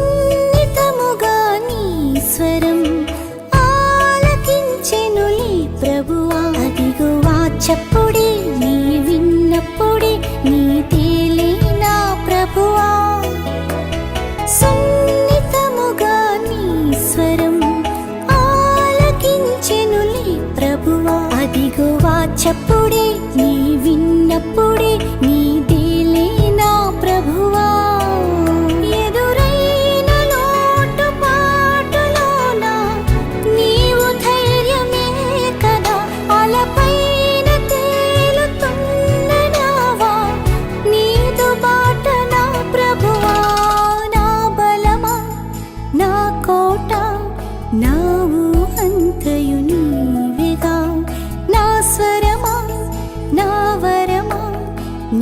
సున్నితముగా నీ స్వరం ఆలకించెనులే ప్రభువా అదిగో ఆ చప్పుడే నీ విన్నప్పుడే నీ తేలే నా ప్రభువా సున్నితముగా నీ స్వరం ఆలకించెనులే ప్రభువా అదిగో ఆ చప్పుడే నీ విన్నప్పుడే నీ తేలే నా ప్రభువా ఎదురైన లోటుపాటులోన నీవు ధైర్యమే కదా అలపైన తేలుతున్న నావా నీదు బాట నా ప్రభువా నా బలమా నా కోట నా ఊహంతయు నీవెగా నా స్వరమా నా వరమా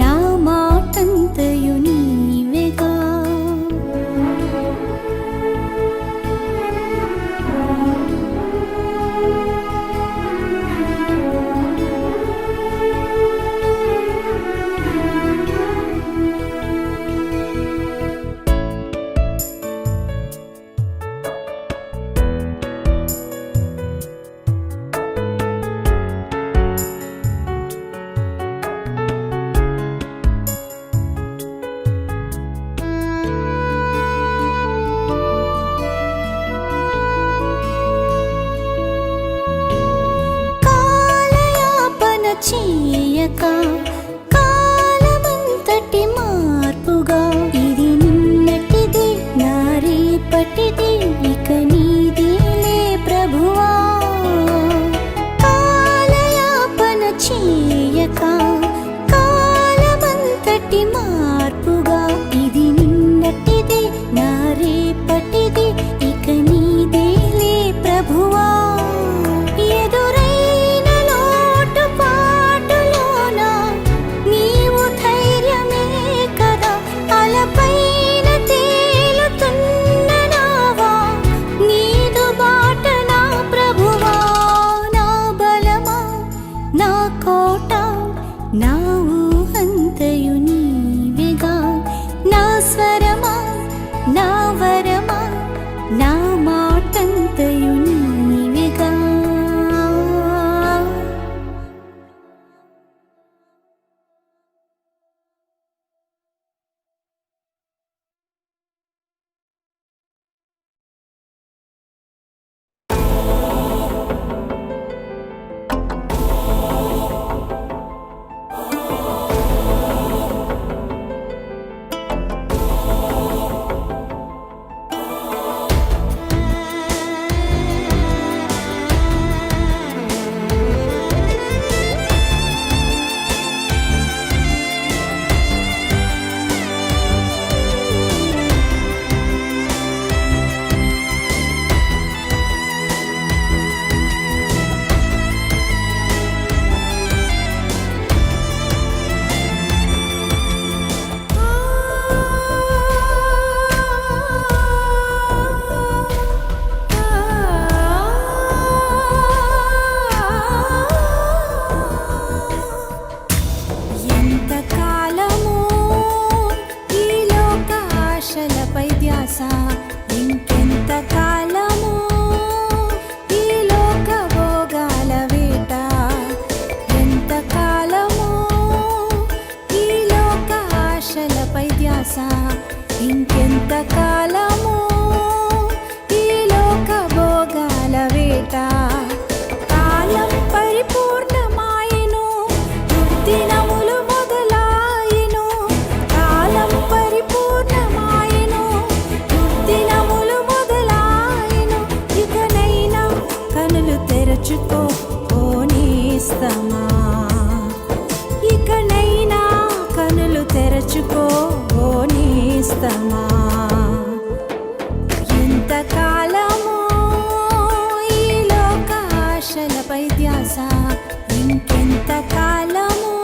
నా మాటంతయు నీవెగా ఓ నేస్తమా ఇకనైనా కనులు తెరచుకో ఓ నేస్తమా ఎంతకాలమో ఈ లోక ఆశలపై ధ్యాస ఇంకెంత కాలము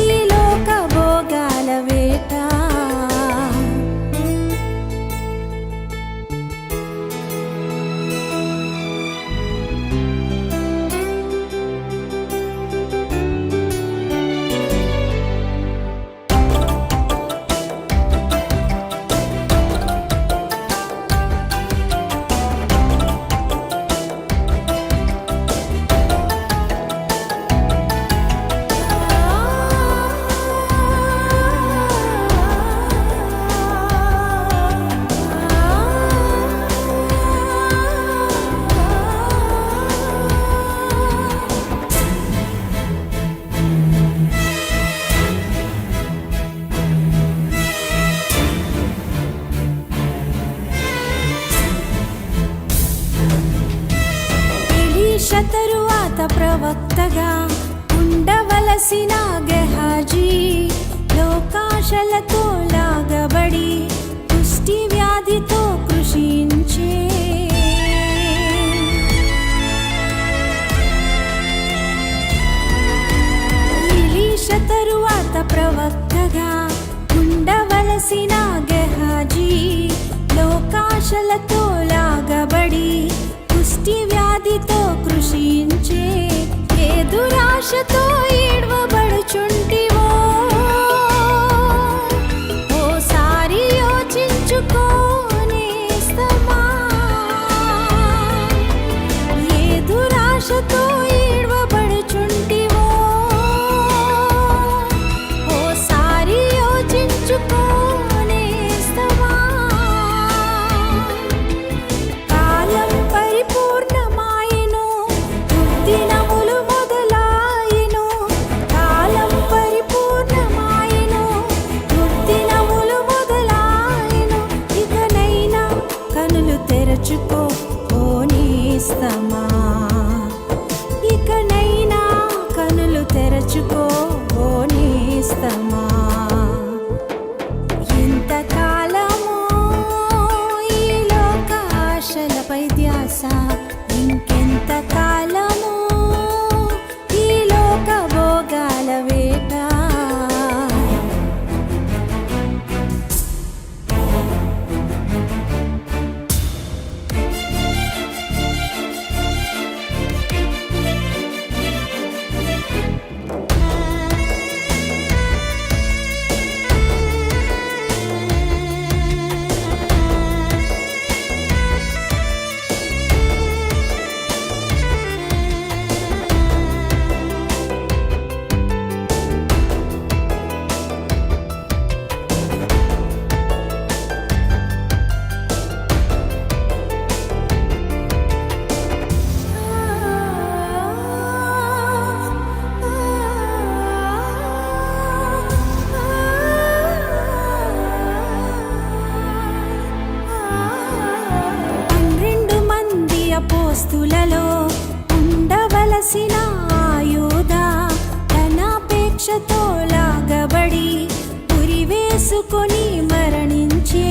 ఈ లోక భోగాల వేట ఎలీషా తరువాత ప్రవక్తగా ఉండవలసిన గెహాజీ లోకాశలతో లాగబడి కుష్టి వ్యాధితో కృషించే ఎలీషా తరువాత ప్రవక్తగా ఉండవలసిన గెహాజీ లోకాశలతో లాగబడి కుష్టి వ్యాధితో కృషించే ఏ దురాశతో ఈడ్వబడుచుంటివో ఓసారి యోచించుకోనేస్తమా ఏ దురాశతో ఈడ్వబడుచుంటివో ఓసారి యోచించుకోనేస్తమా కాలం పరిపూర్ణమాయెను దుర్దినములు మొదలాయెను కాలం పరిపూర్ణమాయెను దుర్దినములు మొదలాయెను ఇకనైనా కనులు తెరచుకో ఓ నేస్తమా ఇకనైనా కనులు తెరచుకో ఓ నేస్తమా ఎంతకాలమో ఈ లోక ఆశలపై ధ్యాస ఇంకెంత కాలము ఈ లోక భోగాల వేట అపోస్తులలో ఉండవలసిన యూదా ధనాపేక్షతో లాగబడి ఉరివేసుకొని మరణించే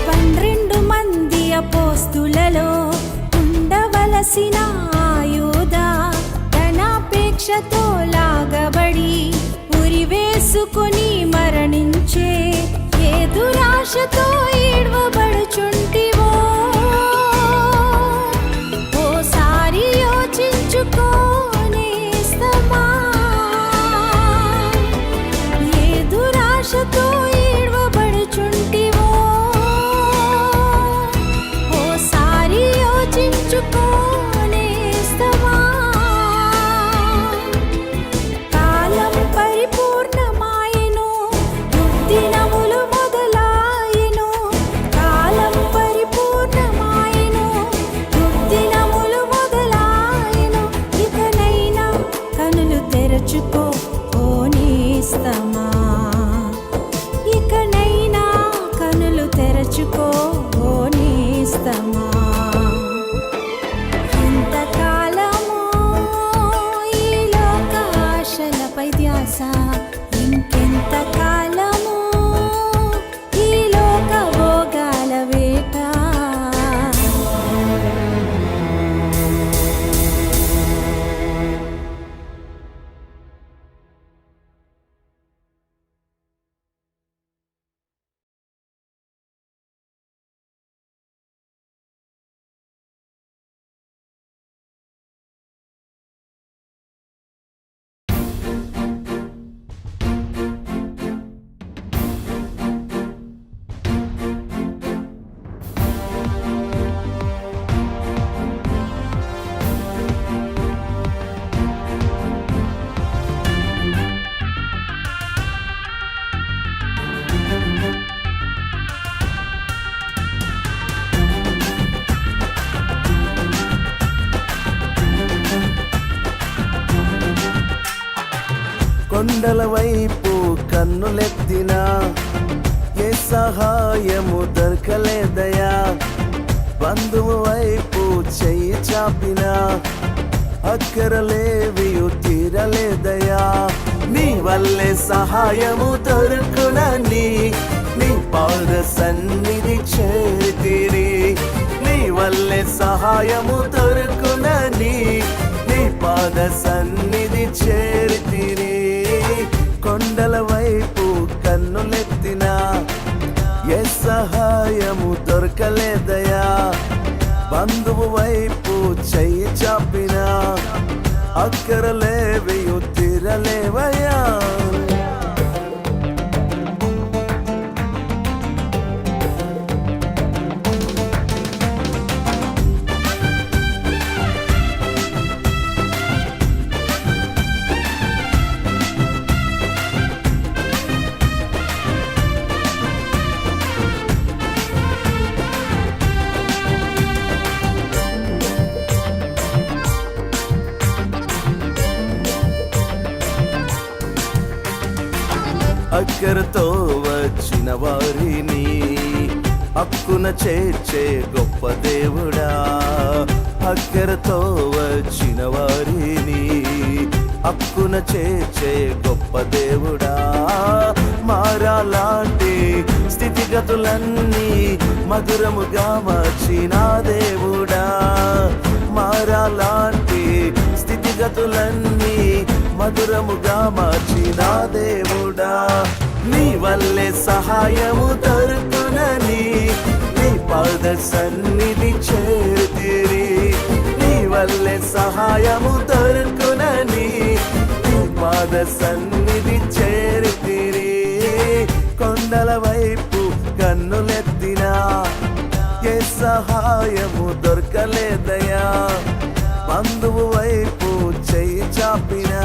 12 మంది అపోస్తులలో ఉండవలసిన యూదా ధనాపేక్షతో లాగబడి ఉరివేసుకొని మరణించే ఏ దురాశతో ఈడ్వబడుచుంటివో ఓసారి యోచించుకోనేస్తమా ఏ దురాశతో ఈడ్వబడుచుంటివో ఓసారి యోచించుకోనేస్తమా కాలం పరిపూర్ణమాయెను దుర్దినములు మొదలాయెను కాలం పరిపూర్ణమాయెను దుర్దినములు మొదలాయెను ఇకనైనా కనులు తెరచుకో ఓ నేస్తమా కొండల వైపు కన్నులెత్తినా ఏ సహాయము దొరకలేదయా. బంధువు వైపు చెయ్యి చాపినా అక్కరలేవియు తీరలేదయా. నీ వల్లే సహాయము దొరుకునని నీ పాద సన్నిధి చేరితిరి. నీ వల్లే సహాయము దొరుకునని నీ పాద సన్నిధి చేరితిరి. కొండల వైపు కన్నులెత్తినా ఏ సహాయము దొరకలేదయా. బంధువు వైపు చెయ్యి చాపినా అక్కరలేవియు తీరలేవయా. అక్కరతో వచ్చిన వారిని హక్కున చేర్చే గొప్ప దేవుడా. అక్కరతో వచ్చిన వారిని హక్కున చేర్చే గొప్ప దేవుడా. మారాలాంటి స్థితిగతులన్నీ మధురముగా మార్చిన దేవుడా. మారాలాంటి స్థితిగతులన్నీ మధురముగా మార్చిన దేవుడా. నీ వల్లే సహాయము దొరుకునని నీ పాద సన్నిధి చేరితిరి. నీ వల్లే సహాయము దొరుకునని నీ పాద సన్నిధి చేరితిరి. కొండల వైపు కన్నులెత్తినా ఏ సహాయము దొరకలేదయా. బంధువు వైపు చెయ్యి చాపినా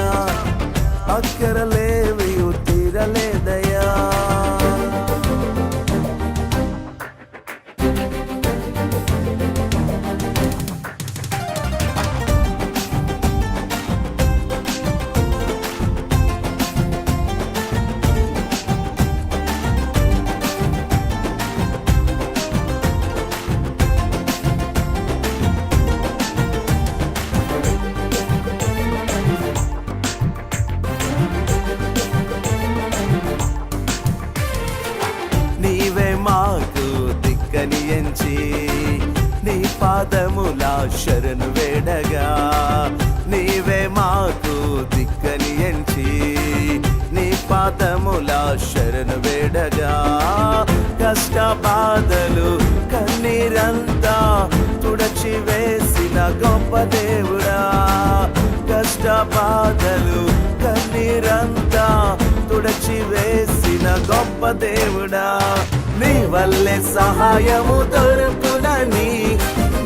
అక్కరలేవియు తీరలేదయా. నీవే మాకు దిక్కని ఎంచి నీ పాదముల శరణు వేడగా. నీవే మాకు దిక్కని ఎంచి నీ పాదముల శరణు వేడగా. కష్ట బాధలు కన్నీరంతా తుడచి వేసిన గొప్ప దేవుడా. కష్ట బాధలు కన్నీరంతా తుడచి వేసిన గొప్ప దేవుడా. నీ వల్లే సహాయము దొరుకునని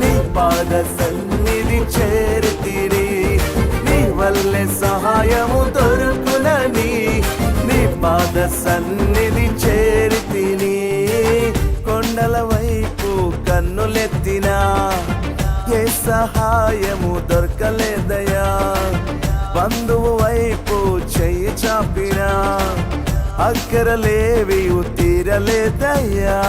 నీ పాద సన్నిధి చేరితిరి. నీ వల్లే సహాయము దొరుకునని నీ పాద సన్నిధి చేరితిరి. కొండల వైపు కన్నులెత్తినా ఏ సహాయము దొరకలేదయా. బంధువు వైపు చెయ్యి చాపినా అక్కరలేవియు తీరలేదయ్యా.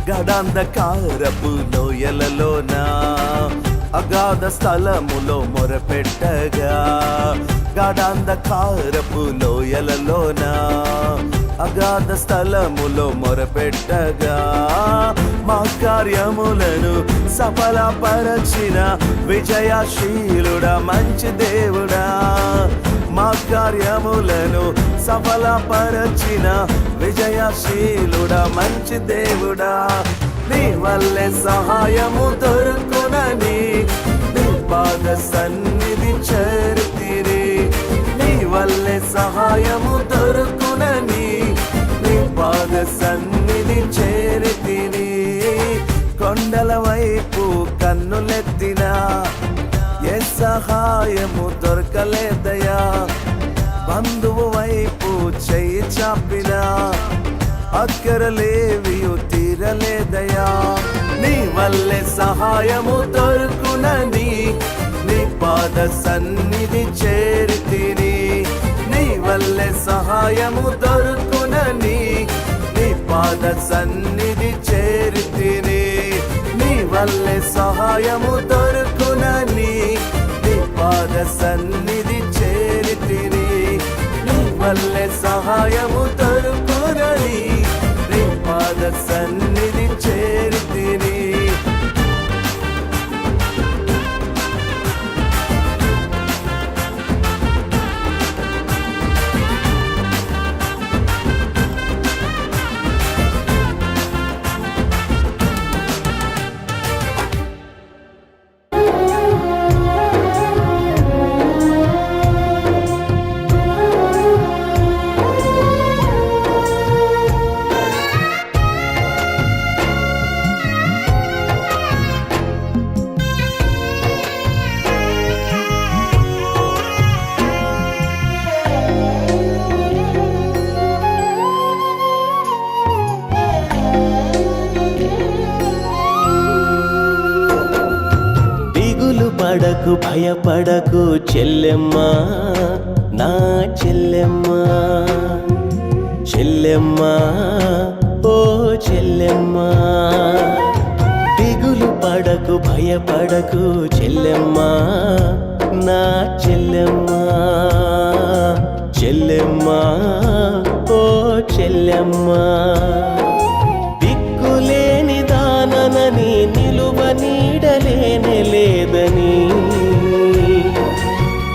గడాంధకారపు లోయలలోన అగాధ స్థలములో మొరపెట్టగా. గడాంధకారపు లోయలలోన అగాధ స్థలములో మొరపెట్టగా. మా కార్యములను సఫలపరచిన విజయశీలుడా మంచి దేవుడా. మా కార్యములను సఫలపరచిన విజయశీలుడా మంచి దేవుడా. నీ వల్లే సహాయము దొరుకునని నీ పాద సన్నిధి చేరితిరి. నీ వల్లే వల్లే సహాయము దొరుకునని నీ పాద సన్నిధి చేరితిని. కొండల వైపు కన్నులెత్తినా ఏ సహాయము దొరకలేదయా. బంధువు వైపు చెయ్యి చాపినా అక్కరలేవియు తీరలేదయా. నీ వల్లే సహాయము దొరుకునని నీ పాద సన్నిధి చేరితిని. నీ వల్లే సహాయము దొరుకునని నీ పాద సన్నిధి చేరితిని. నీ వల్లే సహాయము దొరుకునని నీ పాద సన్నిధి చేరితిని. నీ వల్లే సహాయము దొరుకునని నీ పాద సన్నిధి చేరితిని. పడకు భయపడకు చెల్లెమ్మా, నా చెల్లెమ్మా. చెల్లెమ్మా ఓ చెల్లెమ్మా, దిగులు పడకు భయపడకు చెల్లెమ్మా, నా చెల్లెమ్మా. చెల్లెమ్మా ఓ చెల్లెమ్మా, దిక్కులేని దాననని నిలువ నీడలేనే లేదని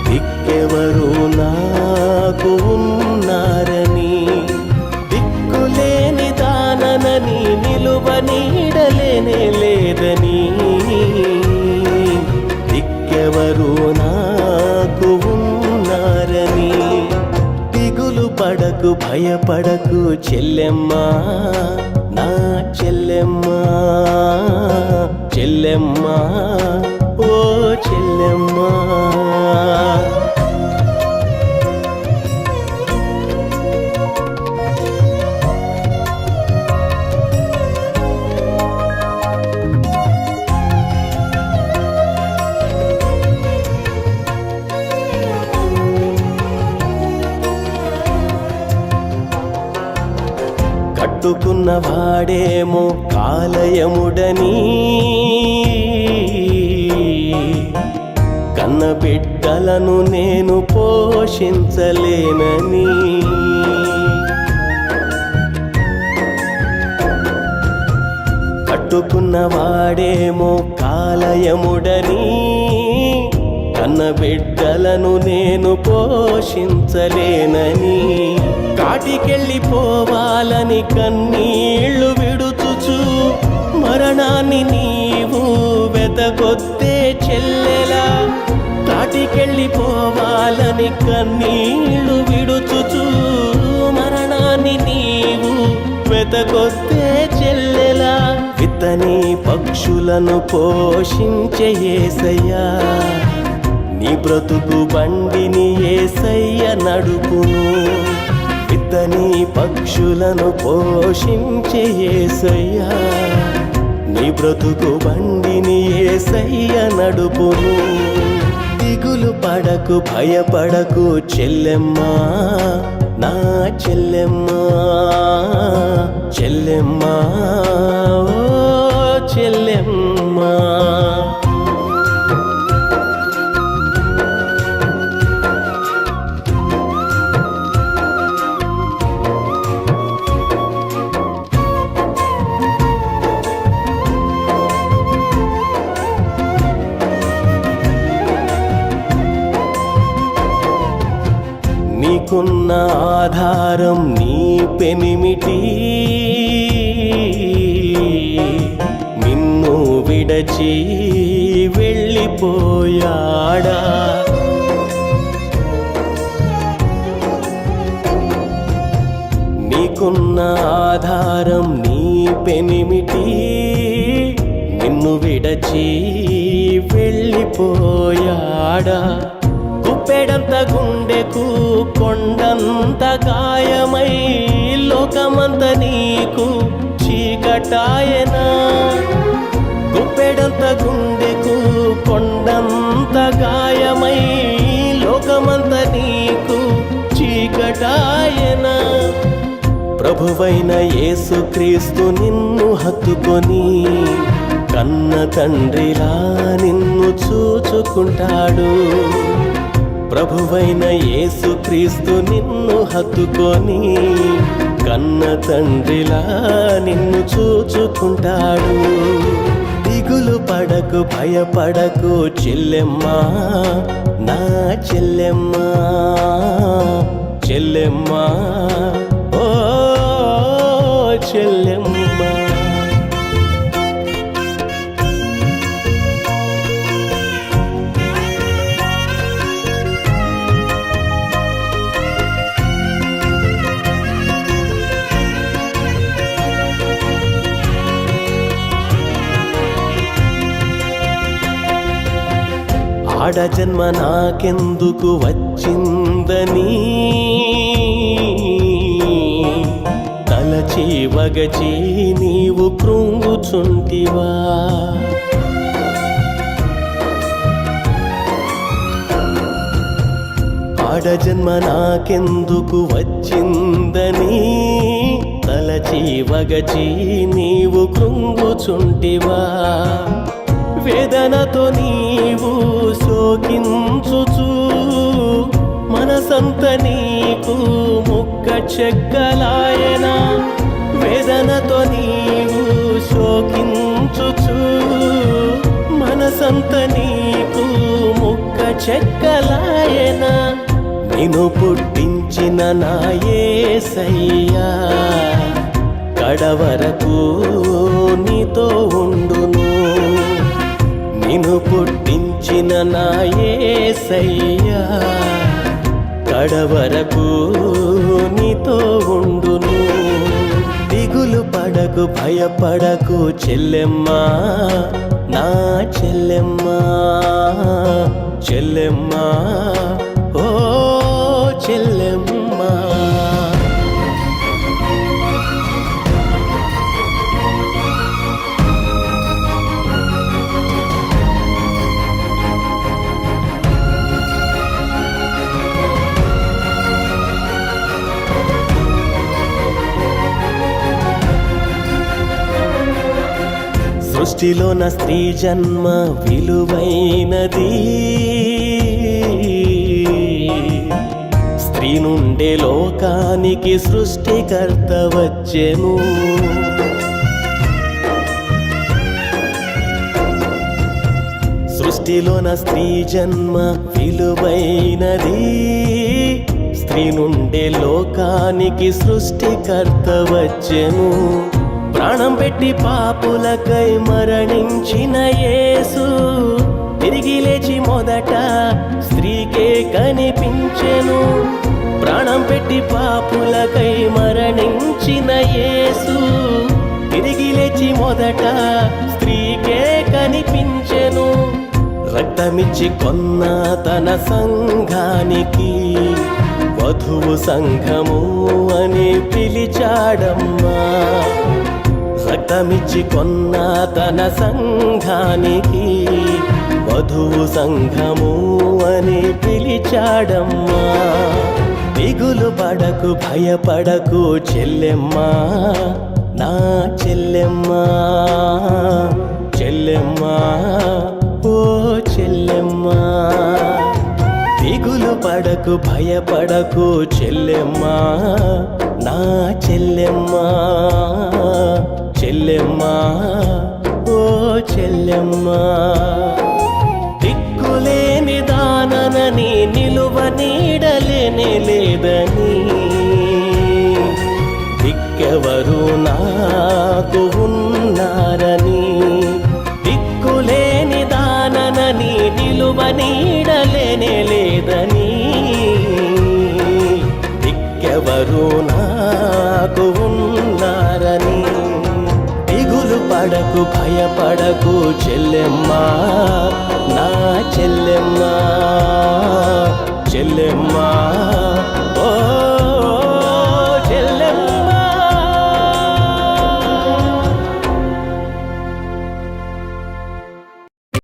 దిక్కెవరు నాకు ఉన్నారని. దిక్కులేని దాననని నిలువ నీడలేనే లేదని దిక్కెవరు నాకు ఉన్నారని. దిగులు పడకు భయపడకు చెల్లెమ్మా, నా చెల్లెమ్మా. చెల్లెమ్మా ఓ చెల్లెమ్మా. కట్టుకున్న వాడేమో కాలయముడని కన్న బిడ్డలను నేను పోషించలేనని. కట్టుకున్న వాడేమో కాలయముడని కన్న బిడ్డలను నేను పోషించలేనని. కాటికెళ్ళిపోవాలని కన్నీళ్లు విడుచుచు మరణాన్ని నీవు వెతకొత్తే చెల్లెలా. కాటికెళ్ళిపోవాలని కన్నీళ్లు విడుచుచు మరణాన్ని నీవు వెతకొత్తే చెల్లెలా. విత్తని పక్షులను పోషించే యేసయ్యా, నీ బ్రతుకు బండిని యేసయ్య నడుపును. విత్తని పక్షులను పోషించే యేసయ్యా, నీ బ్రతుకు బండిని యేసయ్య నడుపును. దిగులు పడకు భయపడకు చెల్లెమ్మా, నా చెల్లెమ్మా. చెల్లెమ్మా ఓ చెల్లెమ్మా. నీకున్న ఆధారం నీ పెనిమిటి, నిన్ను విడచి వెళ్ళిపోయాడా. నీకున్న ఆధారం నీ పెనిమిటి నిన్ను విడచి వెళ్ళిపోయాడా గుప్పెడంత గుండెకు కొండంత గాయమై లోకమంత నీకు చీకటాయనా గుప్పెడంత గుండెకు కొండంత గాయమై లోకమంత నీకు చీకటాయనా ప్రభువైన యేసుక్రీస్తు నిన్ను హత్తుకొని కన్న తండ్రిలా నిన్ను చూచుకుంటాడు ప్రభువైన యేసుక్రీస్తు నిన్ను హత్తుకొని కన్న తండ్రిలా నిన్ను చూచుకుంటాడు దిగులు పడకు భయపడకు చెల్లెమ్మా నా చెల్లెమ్మా చెల్లెమ్మా ఓ చెల్లెమ్మా ఆడ జన్మ నాకెందుకు వచ్చిందని తలచి వగచి నీవు కృంగుచుంటివా ఆడ జన్మ నాకెందుకు వచ్చిందని తలచి వగచి నీవు కృంగుచుంటివా వేదనతో నీవు శోకించుచు మనసంత నీకు ముక్క చెక్కలాయనా వేదనతో నీవు శోకించుచు మనసంత నీకు ముక్క చెక్కలాయనా నిన్ను పుట్టించిన నా యేసయ్యా కడవరకు నీతో ఉండును నిన్ను పుట్టించిన నా యేసయ్యా కడవరకు నీతో ఉండును దిగులు పడకు భయపడకు చెల్లెమ్మా నా చెల్లెమ్మా చెల్లెమ్మా ఓ చెల్లెమ్మా సృష్టిలోన స్త్రీ జన్మ విలువైనది స్త్రీ నుండే లోకానికి సృష్టికర్త వచ్చెను సృష్టిలోన స్త్రీ జన్మ విలువైనది స్త్రీ నుండే లోకానికి సృష్టికర్త వచ్చెను ప్రాణం పెట్టి పాపులకై మరణించిన యేసు తిరిగి లేచి మొదట స్త్రీకే కనిపించెను ప్రాణం పెట్టి పాపులకై మరణించిన యేసు తిరిగి లేచి మొదట స్త్రీకే కనిపించెను రక్తమిచ్చి కొన్న తన సంఘానికి వధువు సంఘము అని పిలిచాడమ్మా రక్తమిచ్చి కొన్న తన సంఘానికి వధువు సంఘము అని పిలిచాడమ్మా దిగులు పడకు భయపడకు చెల్లెమ్మా నా చెల్లెమ్మా చెల్లెమ్మా ఓ చెల్లెమ్మా దిగులు పడకు భయపడకు చెల్లెమ్మా నా చెల్లెమ్మా చెల్లెమ్మా ఓ చెల్లెమ్మా దిక్కులేని దాననని నిలువ నీడలేనే లేదని దిక్కెవరు నాకు ఉన్నారని దిక్కులేని దాననని నిలువ నీడలేనే లేదని దిక్కెవరు నాకు భయపడకు చెల్లెమ్మా, నా చెల్లెమ్మా, చెల్లెమ్మా